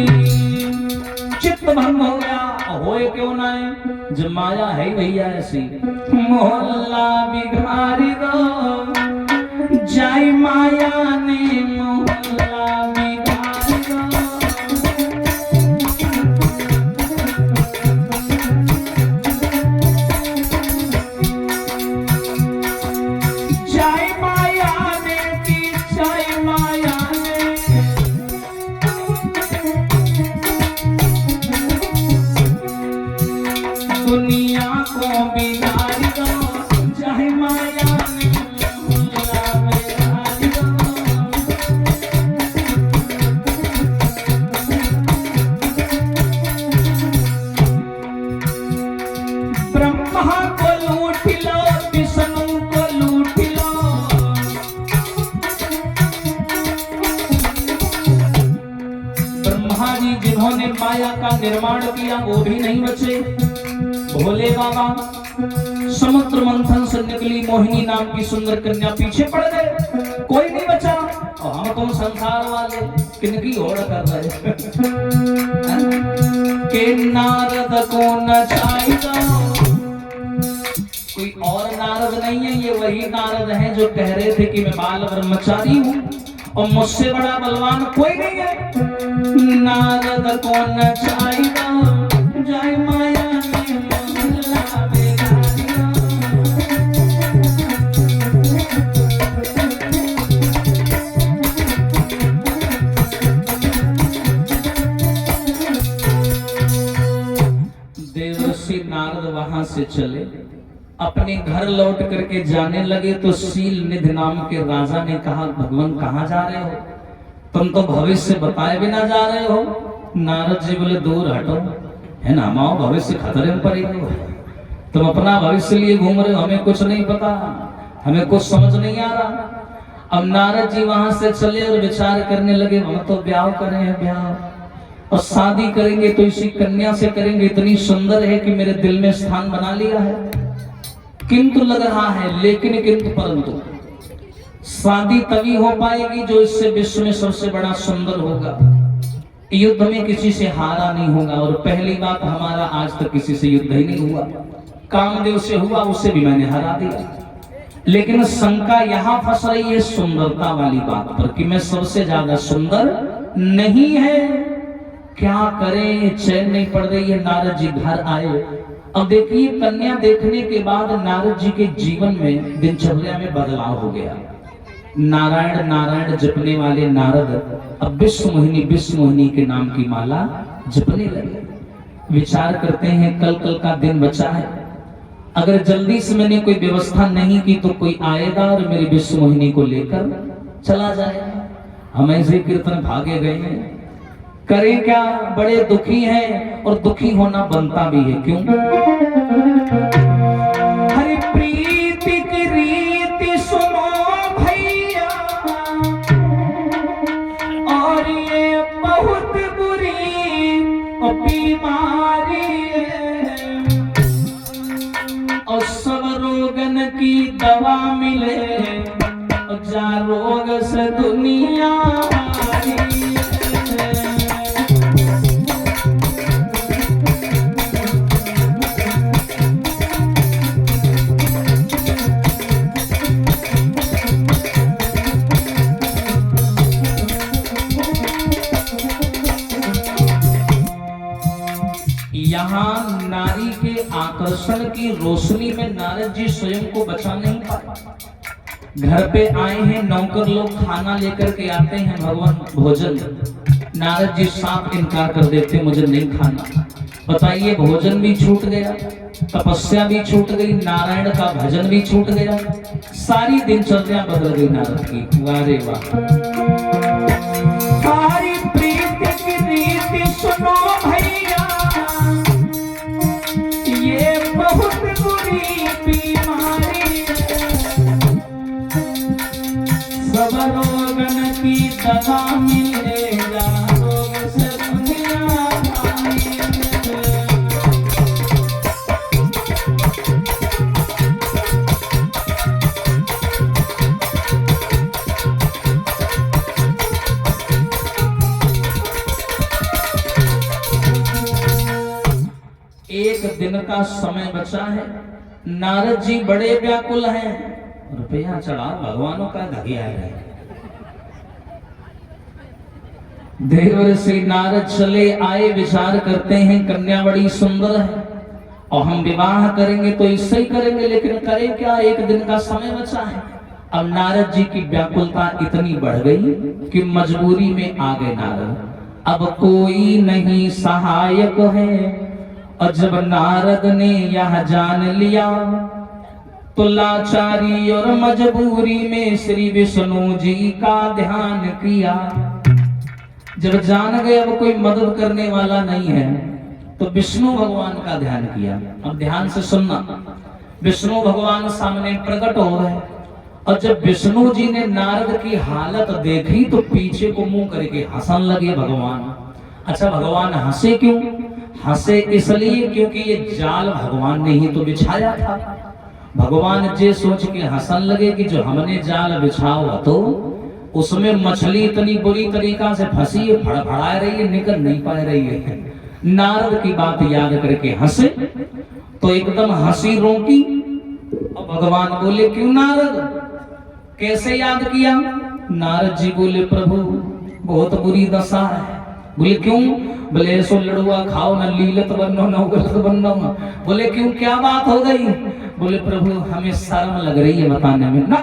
चित्त भंग हो गया, होए क्यों ना है, जब माया है भैया ऐसी। मोहल्ला बिगाड़ी दो, जाय माया ने मोहल्ला बिगाड़ी दो। जाय माया ने की, जाय माया ने। दुनिया को बिगाड़ी दो, जाय माया ने मोहल्ला बिगाड़ी दो। ब्रह्मा को लूट लो, विष्णु को लूट लो। ब्रह्मा जी जिन्होंने माया का निर्माण किया वो भी नहीं बचे। भोले बाबा समुद्र मंथन से निकली मोहिनी नाम की सुंदर कन्या पीछे पड़ गए, कोई नहीं बचा। और हम तुम संसार वाले किनकी ओर कर रहे के नारद को नचाई दो। कोई और नारद नहीं है, ये वही नारद हैं जो कह रहे थे कि मैं बाल ब्रह्मचारी हूँ और मुझसे बड़ा बलवान कोई नहीं है। नारद को नचाई दो, जय माया ने मोहल्ला बिगाड़ी दो। देवर्षि नारद वहां से चले, अपने घर लौट करके जाने लगे तो शील निधि नाम के राजा ने कहा भगवान कहाँ जा रहे हो, तुम तो भविष्य बताए बिना जा रहे हो। नारद जी बोले दूर हटो, है ना माओ, भविष्य खतरे में पड़ेगा। तुम अपना भविष्य लिए घूम रहे हो, हमें कुछ नहीं पता, हमें कुछ समझ नहीं आ रहा। अब नारद जी वहां से चले और विचार करने लगे हम तो ब्याह करें, ब्याह और शादी करेंगे तो इसी कन्या से करेंगे, इतनी सुंदर है कि मेरे दिल में स्थान बना लिया है। किंतु लग रहा है, लेकिन किंतु परंतु शादी तभी हो पाएगी जो इससे विश्व में सबसे बड़ा सुंदर होगा। युद्ध में किसी से हारा नहीं होगा, और पहली बात हमारा आज तक किसी से युद्ध ही नहीं हुआ। कामदेव से हुआ, उसे भी मैंने हरा दिया। लेकिन शंका यहाँ फंस रही है सुंदरता वाली बात पर कि मैं सबसे ज्यादा सुंदर नहीं है, क्या करें, चैन नहीं पड़ रही है। नारद जी घर आए। अब देखिए कन्या देखने के बाद नारद जी के जीवन में दिनचर्या में बदलाव हो गया। नारायण नारायण जपने वाले नारद अब विश्व मोहिनी के नाम की माला जपने लगे। विचार करते हैं कल कल का दिन बचा है, अगर जल्दी से मैंने कोई व्यवस्था नहीं की तो कोई आएगा और मेरी विश्व मोहिनी को लेकर चला जाएगा। हम ऐसे कीर्तन भागे गए हैं, करें क्या, बड़े दुखी हैं और दुखी होना बनता भी है। क्यों? हरि प्रीति की रीति सुनो भैया, और ये बहुत बुरी बीमारी है, और सब रोगन की दवा मिले, जा रोग से दुनिया यहाँ नारी के आकर्षण की रोशनी में नारद जी स्वयं को बचा नहीं पाए। घर पे आए हैं, नौकर लोग खाना लेकर के आते हैं, भगवान भोजन, नारद जी साफ इनकार कर देते, मुझे नहीं खाना। बताइए, भोजन भी छूट गया, तपस्या भी छूट गई, नारायण का भजन भी छूट गया, सारी दिनचर्या बदल गई नारद की। वाह रे वाह। सारी प्रीति की रीति सुनो भैया, ये बहुत बुरी बीमारी है, रामा मिले जानो से दुनिया एक दिन का समय बचा है। नारद जी बड़े व्याकुल हैं, रुपया चढ़ा भगवानों का धगिया है। देवर श्री नारद चले आए, विचार करते हैं कन्या बड़ी सुंदर है और हम विवाह करेंगे तो इससे ही करेंगे, लेकिन करें क्या, एक दिन का समय बचा है। अब नारद जी की व्याकुलता इतनी बढ़ गई कि मजबूरी में आ गए नारद। अब कोई नहीं सहायक है, और जब नारद ने यह जान लिया तो लाचारी और मजबूरी में श्री विष्णु जी का ध्यान किया। जब जान गए अब कोई मदद करने वाला नहीं है तो विष्णु भगवान का ध्यान किया। अब ध्यान से सुनना, विष्णु भगवान सामने प्रकट हो गए और जब विष्णु जी ने नारद की हालत देखी तो पीछे को मुंह करके हंसन लगे भगवान। अच्छा, भगवान हंसे क्यों? हंसे इसलिए क्योंकि ये जाल भगवान ने ही तो बिछाया था। भगवान जे सोच के हंसन लगे कि जो हमने जाल बिछाओ तो उसमें मछली इतनी बुरी तरीका से फंसी है, फड़फड़ा रही है, निकल नहीं पा रही है। नारद की बात याद करके हंसे तो एकदम हंसी रोकी और भगवान बोले क्यों नारद, कैसे याद किया? नारद जी बोले प्रभु बहुत बुरी दशा है। बोले क्यों? बोले सो लड़ुआ खाओ न लीलत बनो न गलत बनो। बोले क्यों, क्या बात हो गई? बोले प्रभु हमें शर्म लग रही है बताने में। ना,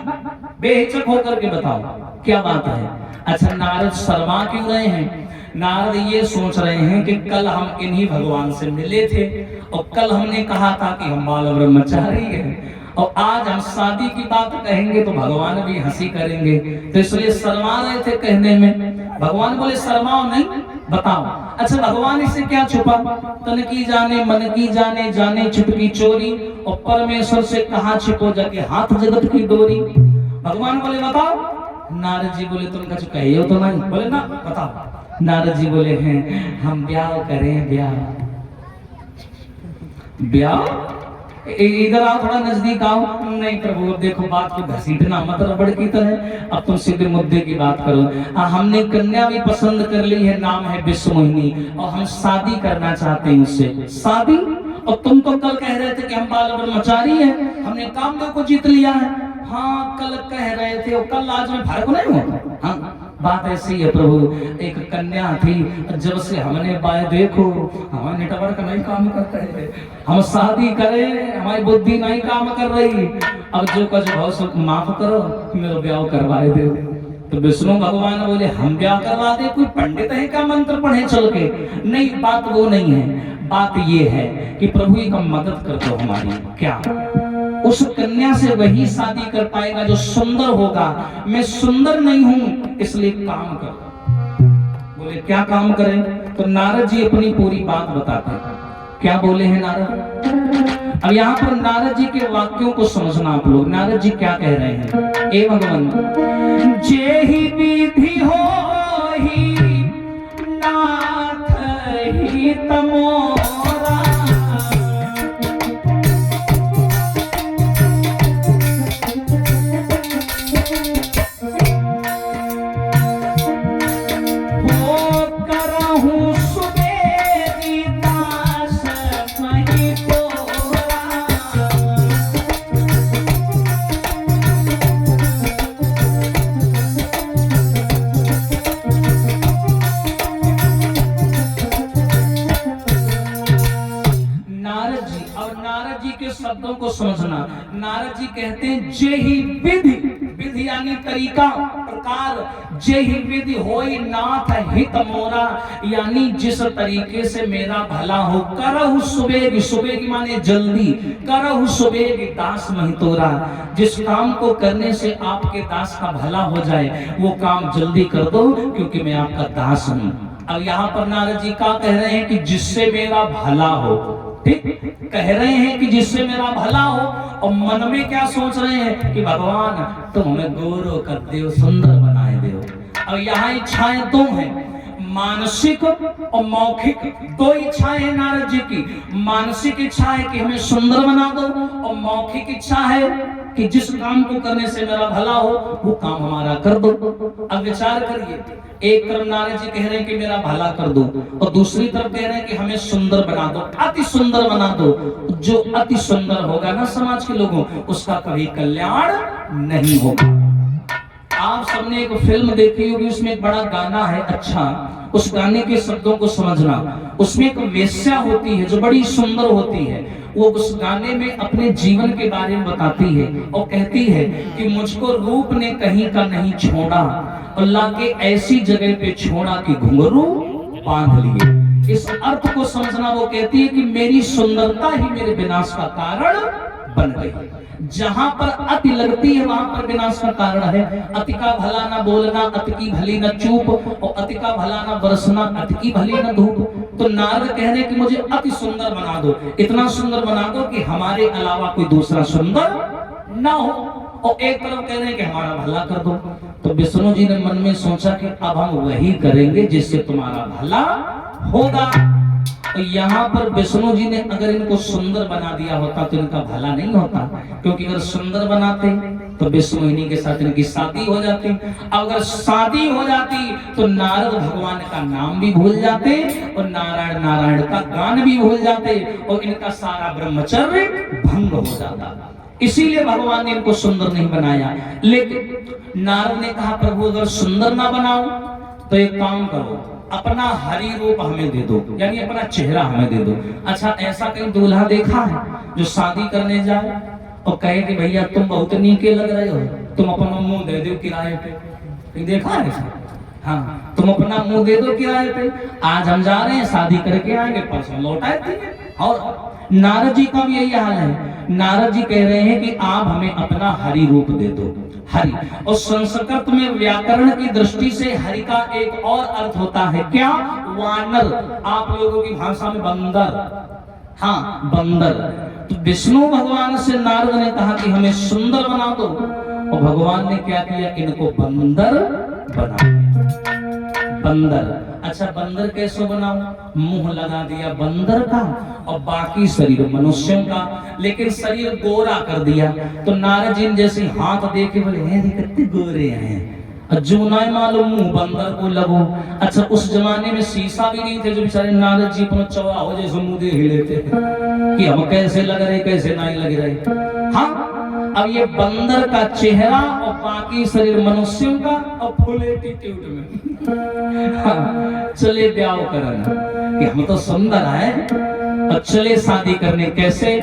बेहिचक होकर के बताओ क्या बात है। अच्छा, नारद शर्मा क्यों रहे हैं? नारद ये सोच रहे हैं कि कल हम इन्हीं भगवान से मिले थे और कल हमने कहा था कि हम बाल ब्रह्मचारी हैं और आज हम शादी की बात कहेंगे तो भगवान भी हंसी करेंगे, तो इसलिए शर्मा रहे थे कहने में। भगवान बोले शर्माओ नहीं, बताओ। अच्छा, भगवान इससे क्या छुपा? तन की जाने मन की जाने, जाने चुटकी चोरी, और परमेश्वर से कहा छिपो जाके हाथ जगत की डोरी। भगवान बोले बताओ। नारद जी बोले तुम कुछ कहे हो तो नहीं? बोले ना, बताओ। नारद जी बोले हैं हम ब्याह करें, ब्याह। इधर आओ, थोड़ा नजदीक आओ। नहीं प्रभु देखो बात को घसीटना मत रबड़ की तरह, अब तुम सीधे मुद्दे की बात करो। हमने कन्या भी पसंद कर ली है, नाम है विश्वमोहिनी, और हम शादी करना चाहते हैं उससे। शादी? और तुम तो कल कह रहे थे कि हम बाल ब्रह्मचारी हैं, हमने कामदेव को जीत लिया है। हाँ कल कह रहे थे और कल आज में फर्क नहीं हुआ। हाँ बात ऐसी है प्रभु, एक कन्या थी, जब से हमने बाय देखो हमारे नेटवर्क नहीं काम करते है, हम शादी करें हमारी बुद्धि नहीं काम कर रही। अब जो कुछ बहुत माफ करो, मेरा ब्याह करवाए दे। तो विष्णु भगवान बोले हम ब्याह करवा दे, कोई पंडित है क्या मंत्र पढ़े चल के? नहीं, बात वो नहीं है, बात ये है कि प्रभु एक मदद कर दो हमारी। क्या? उस कन्या से वही शादी कर पाएगा जो सुंदर होगा। मैं सुंदर नहीं हूं, इसलिए काम करो। बोले क्या काम करें? तो नारद जी अपनी पूरी बात बताते हैं। क्या बोले हैं नारद? अब यहाँ पर नारद जी के वाक्यों को समझना आप लोग। नारद जी क्या कह रहे हैं? ए भगवान, जे ही विधि हो ही नाथ ही तमोरा, शब्दों को समझना। नारद जी कहते हैं जे ही विधि, विधि यानी तरीका, प्रकार। जे ही विधि होई नाथ हित मोरा, यानी जिस तरीके से मेरा भला हो। करहु सुबेग, सुबेग माने जल्दी, करहु सुबेग दास महितोरा, जिस काम को करने से आपके दास का भला हो जाए वो काम जल्दी कर दो, क्योंकि मैं आपका दास हूं। अब यहाँ पर नारद जी का कह रहे हैं कि जिससे मेरा भला हो। ठीक, कह रहे हैं कि जिससे मेरा भला हो, और मन में क्या सोच रहे हैं कि भगवान तुम हमें गोरो कर दो, सुंदर बनाए दो। और यहाँ इच्छाएं दो हैं, मानसिक और मौखिक। दो इच्छाएं हैं नारद जी की। मानसिक इच्छा है कि हमें सुंदर बना दो, और मौखिक इच्छा है कि जिस काम को करने से मेरा भला हो वो काम हमारा कर दो। अब विचार करिए, एक तरफ नारद जी कह रहे हैं कि मेरा भला कर दो, और दूसरी तरफ कह रहे हैं कि हमें सुंदर बना दो, अति सुंदर बना दो। जो अति सुंदर होगा ना समाज के लोगों, उसका कभी कल्याण नहीं होगा। आप सबने एक फिल्म देखी होगी, उसमें एक बड़ा गाना है, अच्छा उस गाने के शब्दों को समझना। उसमें एक वेश्या होती है जो बड़ी सुंदर होती है, वो उस गाने में अपने जीवन के बारे में बताती है और कहती है कि मुझको रूप ने कहीं का नहीं छोड़ा, अल्लाह के ऐसी जगह पे छोड़ा कि घुंघरू बांध लिए। इस अर्थ को समझना, वो कहती है कि मेरी सुंदरता ही मेरे विनाश का कारण बन गई। जहां पर अति लगती है वहां पर विनाश का कारण है। अति का भला न बोलना, अति की भली न चूप, और अति का भला न बरसना, अति की भली न धूप। तो नारद कह रहे कि मुझे अति सुंदर बना दो, इतना सुंदर बना दो कि हमारे अलावा कोई दूसरा सुंदर ना हो। और एक तरफ कह रहे हैं कि हमारा भला कर दो। तो विष्णु जी ने मन में सोचा कि अब हम वही करेंगे जिससे तुम्हारा भला होगा। तो यहाँ पर विष्णु जी ने अगर इनको सुंदर बना दिया होता तो इनका भला नहीं होता, क्योंकि अगर सुंदर बनाते तो विष्णु इन्हीं के साथ इनकी शादी हो जाती। अगर शादी हो जाती तो नारद भगवान का नाम भी भूल जाते, और नारायण नारायण का गान भी भूल जाते, और इनका सारा ब्रह्मचर्य भंग हो जाता। इसीलिए भगवान ने इनको सुंदर नहीं बनाया। लेकिन नारद ने कहा, प्रभु अगर सुंदर ना बनाओ तो एक काम करो, अपना हरि रूप हमें दे दो, यानी अपना चेहरा हमें दे दो। अच्छा, ऐसा कहीं दूल्हा देखा है जो शादी करने जाए और कहे कि भैया तुम बहुत नीके लग रहे हो, तुम अपना मुंह दे दो किराए पे? देखा है ऐसा? हाँ, तुम अपना मुंह दे दो किराए पे, आज हम जा रहे हैं शादी करके आएंगे, परसों लौट आए। और नारद जी का भी यही हाल है। नारद जी कह रहे हैं कि आप हमें अपना हरि रूप दे दो। हरि, और संस्कृत में व्याकरण की दृष्टि से हरि का एक और अर्थ होता है, क्या? वानर। आप लोगों की भाषा में बंदर। हाँ, बंदर। तो विष्णु भगवान से नारद ने कहा कि हमें सुंदर बना दो, और भगवान ने क्या किया, इनको बंदर बना दिया। बंदर। अच्छा, बंदर कैसे बनाओ? मुंह लगा दिया बंदर का और बाकी शरीर मनुष्यों का, लेकिन शरीर गोरा कर दिया। तो नारद जी जैसे हाथ देखे बोले, हैं कितने गोरे हैं, जो नहीं मालूम मुंह बंदर को लगो। अच्छा, उस जमाने में शीशा भी नहीं थे, जो बेचारे नारद जी अपना चौड़ा हो जैसे मुंह देख लेते कि हम कैसे लग रहे कैसे नहीं लग रहे। हाँ, अब ये बंदर का चेहरा और बाकी शरीर मनुष्यों का, और फुल एटीट्यूड में हाँ, चले ब्याह करना कि हम तो सुंदर हैं, और चले शादी करने। कैसे?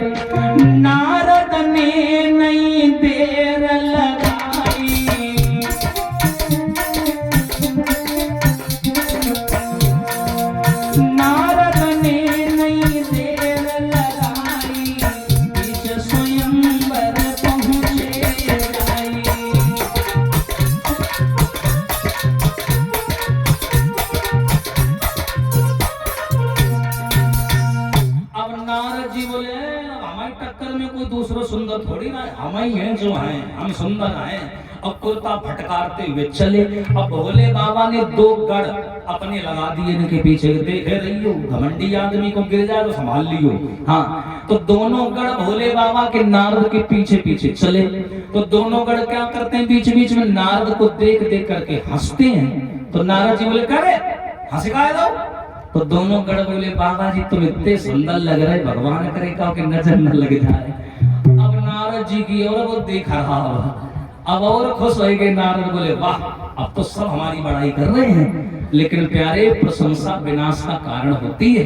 नारद ने नहीं देर लगाई, नारद ने नहीं देर लगाई, बीच स्वयंवर पहुंचे आई। अब नारद जी बोले, हमारी टक्कर में कोई दूसरा सुंदर थोड़ी ना है, हम ही हैं जो हैं, हम सुंदर हैं। अब कुर्ता फटकारते हुए चले। अब भोले बाबा ने दो गढ़ अपने लगा दिए इनके पीछे, देखे रहियो घमंडी आदमी को गिर जाए तो संभाल लियो। हाँ, तो दोनों गढ़ भोले बाबा के नारद के पीछे पीछे चले। तो दोनों गढ़ क्या करते हैं, बीच बीच में नारद को देख देख करके हंसते हैं। तो नारद जी बोले, करे हंस का दो। तो दोनों गढ़ बोले, बाबा जी तुम इतने सुंदर लग रहे, भगवान करेगा कि नजर न लग जाए। अब नारद जी की और वो देख रहा, अब और खुश हो गए। नारद बोले, वाह, अब तो सब हमारी बड़ाई कर रहे हैं। लेकिन प्यारे, प्रशंसा विनाश का कारण होती है।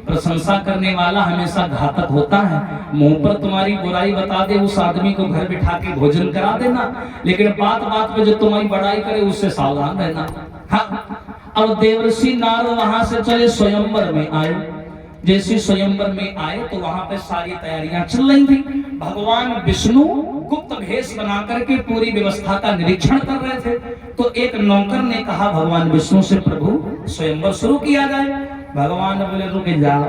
प्रशंसा करने वाला हमेशा घातक होता है। मुंह पर तुम्हारी बुराई बता दे उस आदमी को घर बिठा के भोजन करा देना, लेकिन बात बात पे जो तुम्हारी बड़ाई करे उससे सावधान रहना। हाँ, अब देवर्षि नारद वहां से चले, स्वयंवर में आए। जैसे स्वयंवर में आए तो वहां पे सारी तैयारियां चल रही थी। भगवान विष्णु गुप्त भेष बना करके पूरी व्यवस्था का निरीक्षण कर रहे थे। तो एक नौकर ने कहा भगवान विष्णु से, प्रभु स्वयंवर शुरू किया जाए। भगवान बोले, रुक जाओ,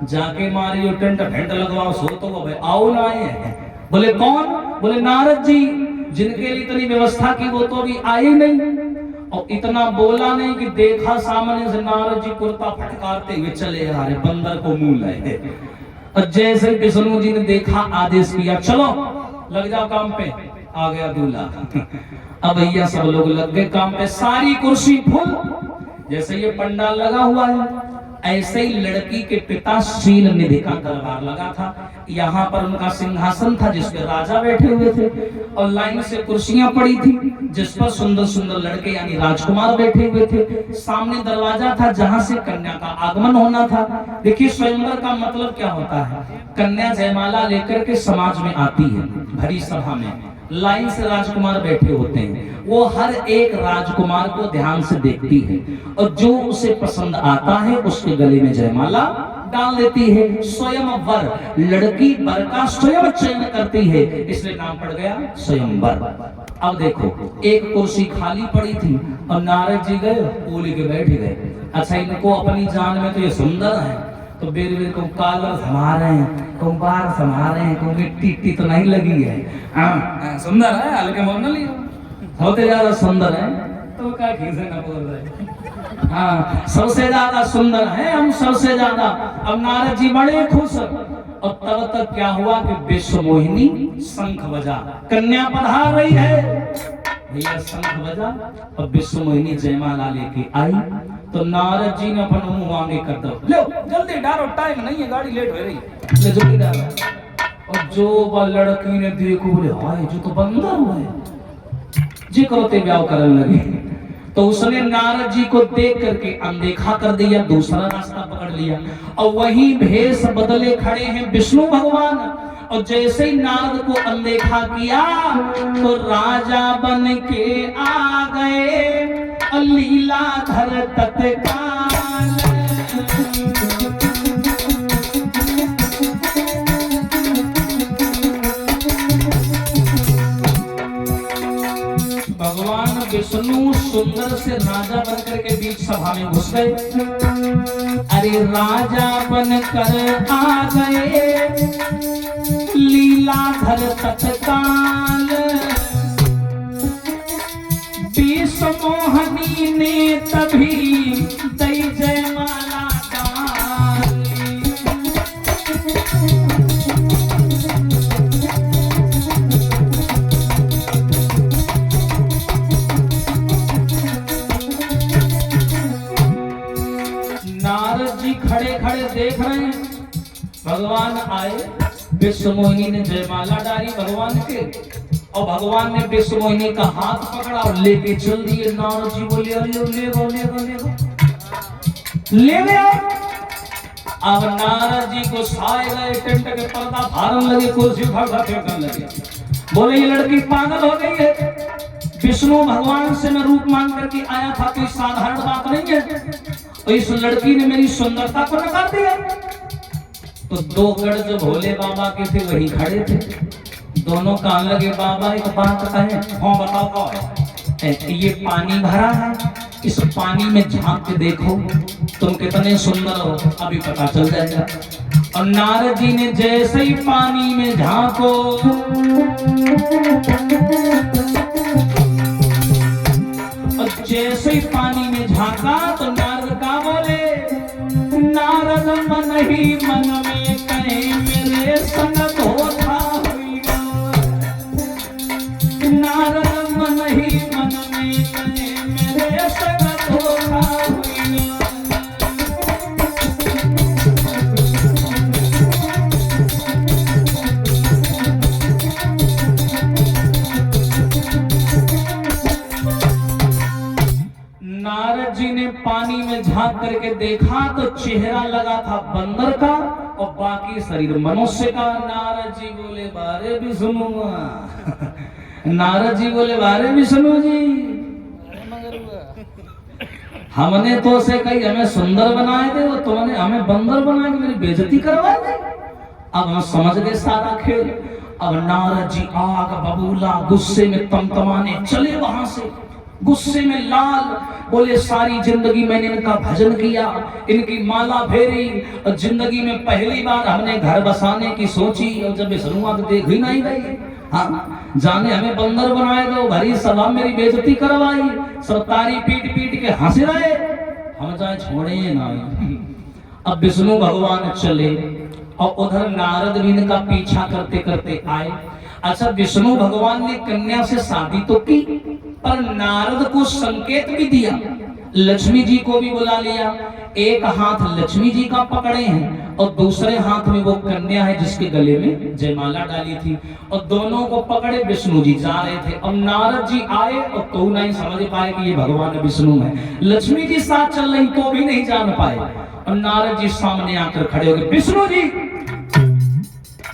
जाके मारियो टेंट भेंट लगवाओ, सो तो वो आओ ना आए हैं। बोले कौन? बोले नारद जी, जिनके लिए इतनी व्यवस्था की वो तो अभी आए नहीं। और इतना बोला नहीं कि देखा सामने से नारद जी कुर्ता फटकारते हुए चले आ रहे, बंदर को मुंह लगे। और जैसे विष्णु जी ने देखा आदेश किया, चलो लग जाओ काम पे। आ गया दूल्हा। अब भैया सब लोग लग गए काम पे, सारी कुर्सी फुल। जैसे ये पंडाल लगा हुआ है, ऐसे ही लड़की के पिता शील निधि का दरबार लगा था। यहाँ पर उनका सिंहासन था जिस पे राजा बैठे हुए थे, और लाइन से कुर्सियां पड़ी थी जिस पर सुंदर सुंदर लड़के यानी राजकुमार बैठे हुए थे। सामने दरवाजा था जहां से कन्या का आगमन होना था। देखिए स्वयंवर का मतलब क्या होता है, कन्या जयमाला लेकर के समाज में आती है, भरी सभा में लाइन से राजकुमार बैठे होते हैं। वो हर एक राजकुमार को ध्यान से देखती है और जो उसे पसंद आता है उसके गले में जयमाला डाल देती है। स्वयं वर, लड़की वर का स्वयं चयन करती है, इसलिए नाम पड़ गया स्वयंवर। अब देखो एक कुर्सी खाली पड़ी थी और नारद जी गए, वो लेके बैठ गए। अच्छा इनको अपनी जान में तो ये सुंदर है, तो बेर बेर को कालर समा रहे हैं, को बार समा रहे हैं, को मिट्टी तो नहीं लगी है। हाँ सुंदर है, हल्के मोर न लियो, होते ज्यादा सुंदर है तो क्या खीसे न बोल रहे। हाँ सबसे ज्यादा सुंदर है हम, सबसे ज्यादा। अब नारद जी बड़े खुश। और तब तक क्या हुआ कि विश्व मोहिनी शंख बजा, कन्या पधार रही है। भैया शंख बजा और विश्व मोहिनी जयमाला लेके आई। तो नारद जी ने अपन मुंह आगे कर दो, लो जल्दी डालो, टाइम नहीं है, गाड़ी लेट हो रही है, ले जल्दी डालो। और जो वो लड़की ने देखो, बोले हाय जो तो बंदर हुआ है जी, करते ब्याह करने लगे। तो उसने नारद जी को देख करके अनदेखा कर दिया, दूसरा रास्ता पकड़ लिया। और वही भेष बदले खड़े हैं विष्णु भगवान। और जैसे ही नारद को अनदेखा किया तो राजा बन के आ गए लीलाधर तत्काल। भगवान विष्णु सुंदर से राजा बनकर के बीच सभा में घुस गए। अरे राजा बनकर आ गए लीलाधर तत्काल। विश्व मोहिनी ने तभी दई जयमाला खड़े खड़े देख रहे हैं। भगवान आए, विश्व मोहिनी ने जयमाला डाली भगवान के, और भगवान ने विश्व मोहिनी का हाथ पकड़ा और लेके चल दिए। नारद जी बोले ले गया। अब नारद जी को साए गए, टेंट के पर्दा फाड़ने लगे, कुर्सी फटा फेंकने लगे। बोले ये लड़की पागल हो गई है, विष्णु भगवान से मैं रूप मांग करके आया था, कोई साधारण बात नहीं है। तो इस लड़की ने मेरी सुंदरता को नकार दिया। तो दो गढ़ जो भोले बाबा के थे वही खड़े थे, दोनों कहने लगे बाबा एक बात कहें। हाँ बताओ कौन है? ये पानी भरा है, इस पानी में झांक के देखो तुम कितने सुंदर हो, अभी पता चल जाएगा। और नारद जी ने जैसे ही पानी में झांको, और जैसे ही पानी में झांका तो नारद का बोले, नारद मन ही मन में कहे मेरे संग धोखा हुआ। नारद मन ही मन में कहे मेरे संग धोखा हुआ। नारद जी ने पानी में झांक करके देखा तो चेहरा लगा था बंदर का और बाकी शरीर मनुष्य का। नारद जी बोले बारे विष्णु। नारद जी बोले बारे विष्णु जी, हमने तो से कही हमें सुंदर बनाए थे, वो तुमने हमें बंदर बना के मेरी बेइज्जती करवा दी। अब हम समझ गए सारा खेल। अब नारद जी आग बबूला गुस्से में तमतमाने चले वहां से, गुस्से में लाल। बोले सारी जिंदगी मैंने इनका भजन किया, इनकी माला फेरी, और जिंदगी में पहली बार हमने घर बसाने की सोची, और जब शुरुआत देख ही नहीं गई। हाँ, जाने हमें बंदर बनाए दो, भरी सभा मेरी बेइज्जती करवाई, सब तारी पीट पीट के हंस रहे, हम चाहे छोड़े ना। अब विष्णु भगवान चले और उधर नारद भी इनका पीछा करते करते आए। अच्छा, विष्णु भगवान ने कन्या से शादी तो की, पर नारद को संकेत भी दिया, लक्ष्मी जी को भी बुला लिया। एक हाथ लक्ष्मी जी का पकड़े हैं और दूसरे हाथ में वो कन्या है जिसके गले में जयमाला डाली थी, और दोनों को पकड़े विष्णु जी जा रहे थे। अब नारद जी आए और तो नहीं समझ पाए कि ये भगवान विष्णु है, लक्ष्मी जी साथ चल रही तो भी नहीं जान पाए। और नारद जी सामने आकर खड़े हो गए, विष्णु जी।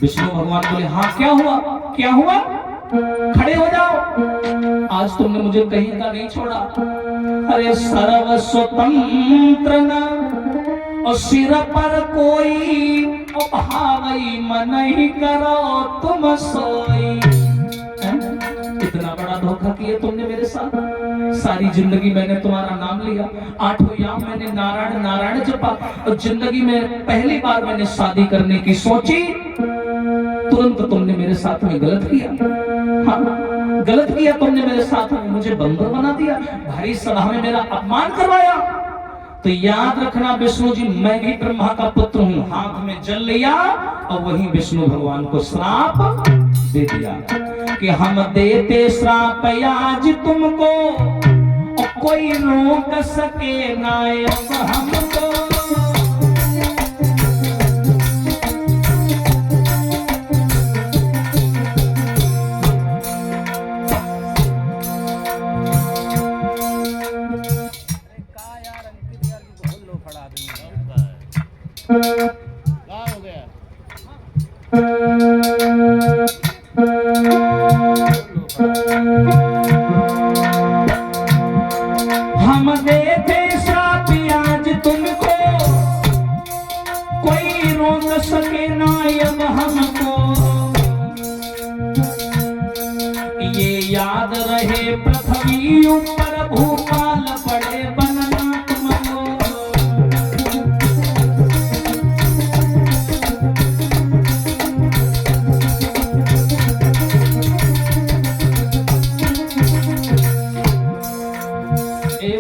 विष्णु भगवान बोले, हाँ क्या हुआ, क्या हुआ, खड़े हो जाओ, आज तुमने मुझे कहीं का नहीं छोड़ा। अरे सर्व स्वतंत्र न और सिर पर कोई भावई मन ही करो तुम सोई। इतना बड़ा धोखा किया तुमने मेरे साथ, सारी जिंदगी मैंने तुम्हारा नाम लिया, 8 याम मैंने नारायण नारायण जपा, और जिंदगी में पहली बार मैंने शादी करने की सोची, तुरंत तुमने मेरे साथ में गलत किया। हाँ, गलत किया तुमने मेरे साथ में, मुझे बंदर बना दिया, भारी सभा में मेरा अपमान करवाया। तो याद रखना विष्णु जी, मैं भी ब्रह्मा का पुत्र हूँ। हाथ में जल लिया और वही विष्णु भगवान को श्राप दे दिया कि हम देते श्राप आज तुमको, और कोई रोक सके ना हमको। हम देते श्राप आज तुमको, कोई रोक सके ना अब हमको। ये याद रहे पृथ्वी ऊपर भूपाल पड़े बनना तुमको।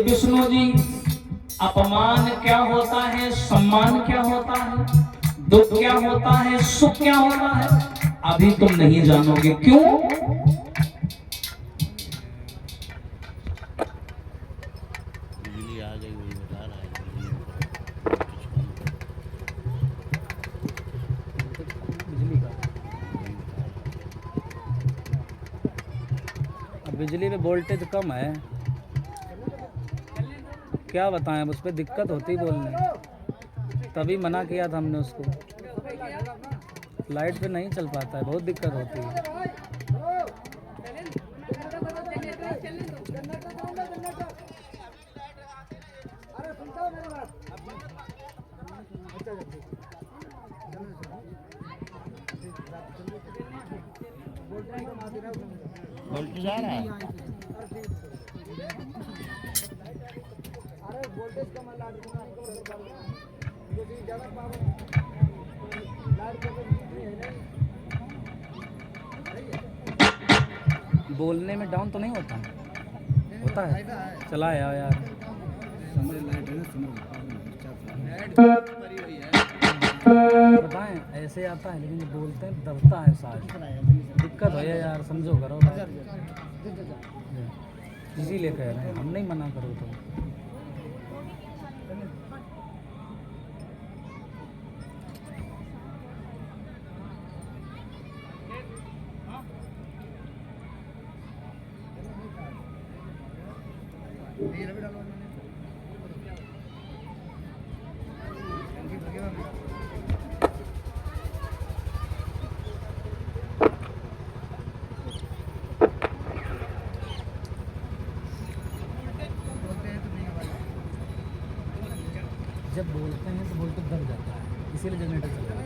विष्णु जी, अपमान क्या होता है, सम्मान क्या होता है, दुख क्या होता है, सुख क्या होता है, अभी तुम नहीं जानोगे। क्यों? बिजली आ गई, वही बता रहा है बिजली में वोल्टेज कम है, क्या बताएं, उस पर दिक्कत होती बोलने, तभी मना किया था हमने उसको। लाइट पे नहीं चल पाता है, बहुत दिक्कत होती है। वोल्टेज आ रहा है। बोलने में डाउन तो नहीं होता, होता है, चला यार। बताएं, ऐसे आता है लेकिन बोलते हैं दबता है, साथ दिक्कत है यार, समझो करो, इसीलिए कह रहे हैं, हम नहीं मना करो तो। जब बोलते हैं तो वोल्टेज दब जाता है, इसीलिए जनरेटर चलता है।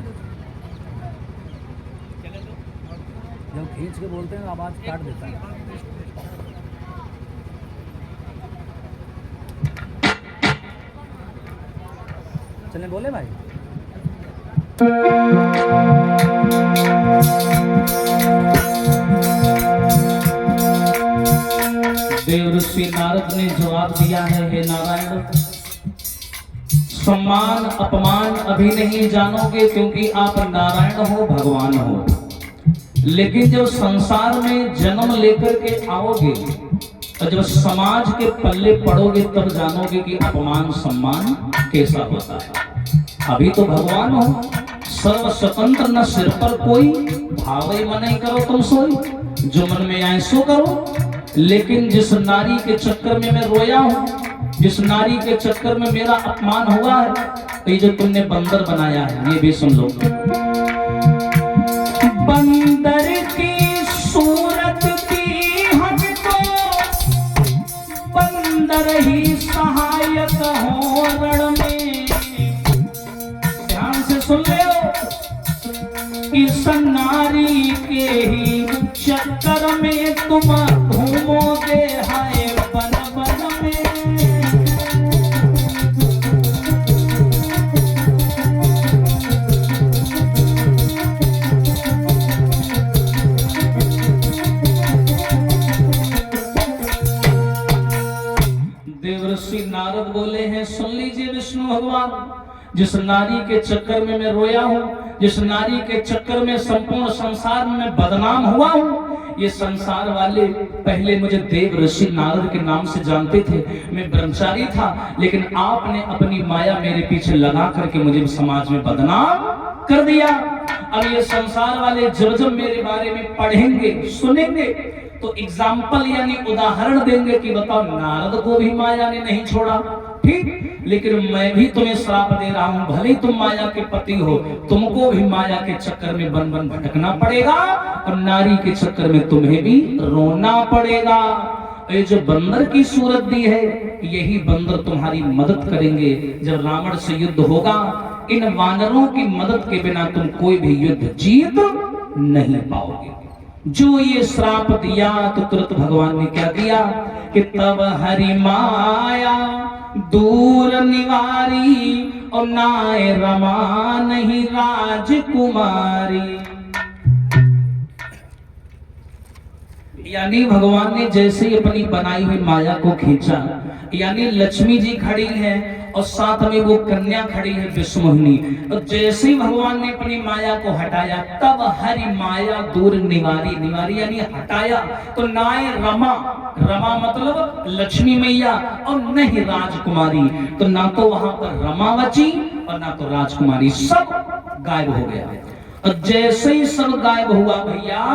जब खींच के बोलते हैं तो आवाज़ काट देता है। चलें बोले भाई। देवर्षि नारद ने जवाब दिया है, हे नारायण, सम्मान अपमान अभी नहीं जानोगे क्योंकि आप नारायण हो, भगवान हो। लेकिन जब संसार में जन्म लेकर के आओगे और जब समाज के पल्ले पड़ोगे तब जानोगे कि अपमान सम्मान कैसा होता है। अभी तो भगवान हो, सर्व स्वतंत्र, न सिर पर कोई, भावई मनै करो तुम सोई, जो मन में आए सो करो। लेकिन जिस नारी के चक्कर में मैं रोया हूं, जिस नारी के चक्कर में मेरा अपमान हुआ है, तो ये जो तुमने बंदर बनाया है ये भी सुन लो। बंदर की सूरत की हमको बंदर ही सहायक हो रण में। ध्यान से सुन ले, इस नारी के ही चक्कर में तुम घूमोगे हाय बन बन में। देवर्षि नारद बोले हैं, सुन लीजिए विष्णु भगवान, जिस नारी के चक्कर में मैं रोया हूं, जिस नारी के चक्कर में संपूर्ण संसार में बदनाम हुआ हूं, ये संसार वाले पहले मुझे देव ऋषि नारद के नाम से जानते थे। मैं ब्रह्मचारी था, लेकिन आपने अपनी माया मेरे पीछे लगा करके मुझे समाज में बदनाम कर दिया। अब ये संसार वाले जब जब मेरे बारे में पढ़ेंगे सुनेंगे तो एग्जाम्पल यानी उदाहरण देंगे कि बताओ नारद को भी माया ने नहीं छोड़ा, ठीक, लेकिन मैं भी तुम्हें श्राप दे रहा हूं, भले ही तुम माया के पति हो, तुमको भी माया के चक्कर में बन बन भटकना पड़ेगा और नारी के चक्कर में तुम्हें भी रोना पड़ेगा। ये जो बंदर की सूरत दी है, यही बंदर तुम्हारी मदद करेंगे जब रावण से युद्ध होगा। इन वानरों की मदद के बिना तुम कोई भी युद्ध जीत नहीं पाओगे। जो ये श्राप दिया तो तुरंत भगवान ने क्या किया कि तब हरि माया दूर निवारी और नाय रमा नहीं राजकुमारी। यानी भगवान ने जैसे ही अपनी बनाई हुई माया को खींचा, यानी लक्ष्मी जी खड़ी है और साथ में वो कन्या खड़ी है विष्णुमोहिनी, और जैसे ही भगवान ने अपनी माया को हटाया तब हरि माया दूर निवारी, निवारी यानी हटाया, तो नाय रमा, रमा मतलब लक्ष्मी मैया, और नहीं राजकुमारी, तो ना तो वहां पर रमा बची और ना तो राजकुमारी, सब गायब हो गया। और जैसे ही सब गायब हुआ भैया,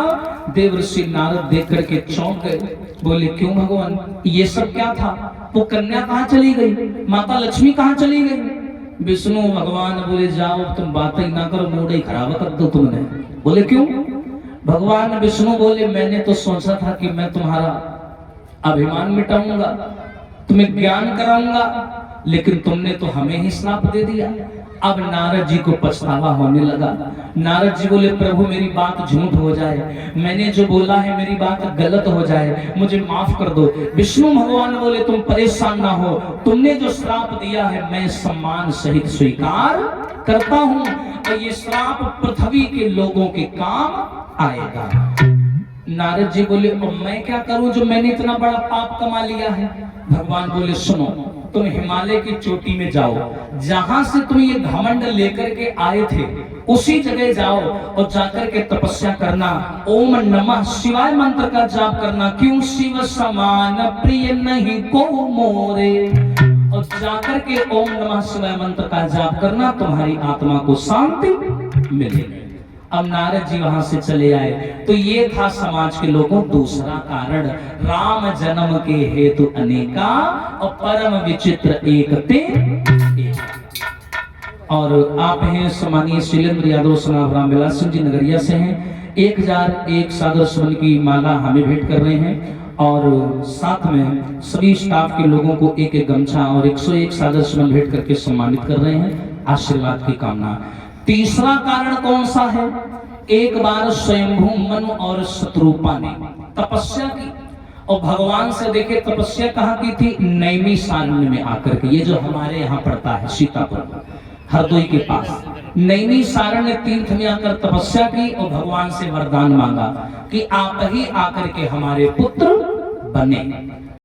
देवर्षि नारद देख करके चौंक गए, बोले क्यों भगवान ये सब क्या था, वो कन्या कहाँ चली गई, माता लक्ष्मी कहाँ चली गई। विष्णु भगवान बोले जाओ तुम बात ही ना करो, मूड ही खराब कर दो तुमने। बोले क्यों। भगवान विष्णु बोले मैंने तो सोचा था कि मैं तुम्हारा अभिमान मिटाऊंगा, तुम्हें ज्ञान कराऊंगा, लेकिन तुमने तो हमें ही श्राप दे दिया। अब नारद जी को पछतावा होने लगा। नारद जी बोले प्रभु मेरी बात झूठ हो जाए, मैंने जो बोला है मेरी बात गलत हो जाए, मुझे माफ कर दो। विष्णु भगवान बोले तुम परेशान ना हो, तुमने जो श्राप दिया है मैं सम्मान सहित स्वीकार करता हूँ, और ये श्राप पृथ्वी के लोगों के काम आएगा। नारद जी बोले मैं क्या करूं जो मैंने इतना बड़ा पाप कमा लिया है। भगवान बोले सुनो, तुम हिमालय की चोटी में जाओ, जहां से तुम ये घमंड लेकर के आए थे उसी जगह जाओ और जाकर के तपस्या करना, ओम नमः शिवाय मंत्र का जाप करना, क्यों शिव समान प्रिय नहीं को मोरे, और जाकर के ओम नमः शिवाय मंत्र का जाप करना, तुम्हारी आत्मा को शांति मिलेगी। अब नारद जी वहां से चले आए, तो ये था समाज के लोगों दूसरा कारण, राम जन्म के हेतु अनेका और परम विचित्र एक ते एक। और आप हैं सम्मानीय शैलेंद्र यादव सनाब रामविलास सिंह जी नगरिया से हैं, 1001 सादर सुमन की माला हमें भेंट कर रहे हैं, और साथ में सभी स्टाफ के लोगों को एक एक गमछा और 101 सादर सुमन भेंट करके सम्मानित कर रहे हैं, आशीर्वाद की कामना। तीसरा कारण कौन सा है, एक बार स्वयंभू मनु और शत्रुपा ने तपस्या की, और भगवान से देखे तपस्या कहाँ की थी, नैमिषारण्य में आकर के, ये जो हमारे यहाँ पड़ता है सीतापुर हरदोई के पास, नैमिषारण्य तीर्थ में आकर तपस्या की और भगवान से वरदान मांगा कि आप ही आकर के हमारे पुत्र बने।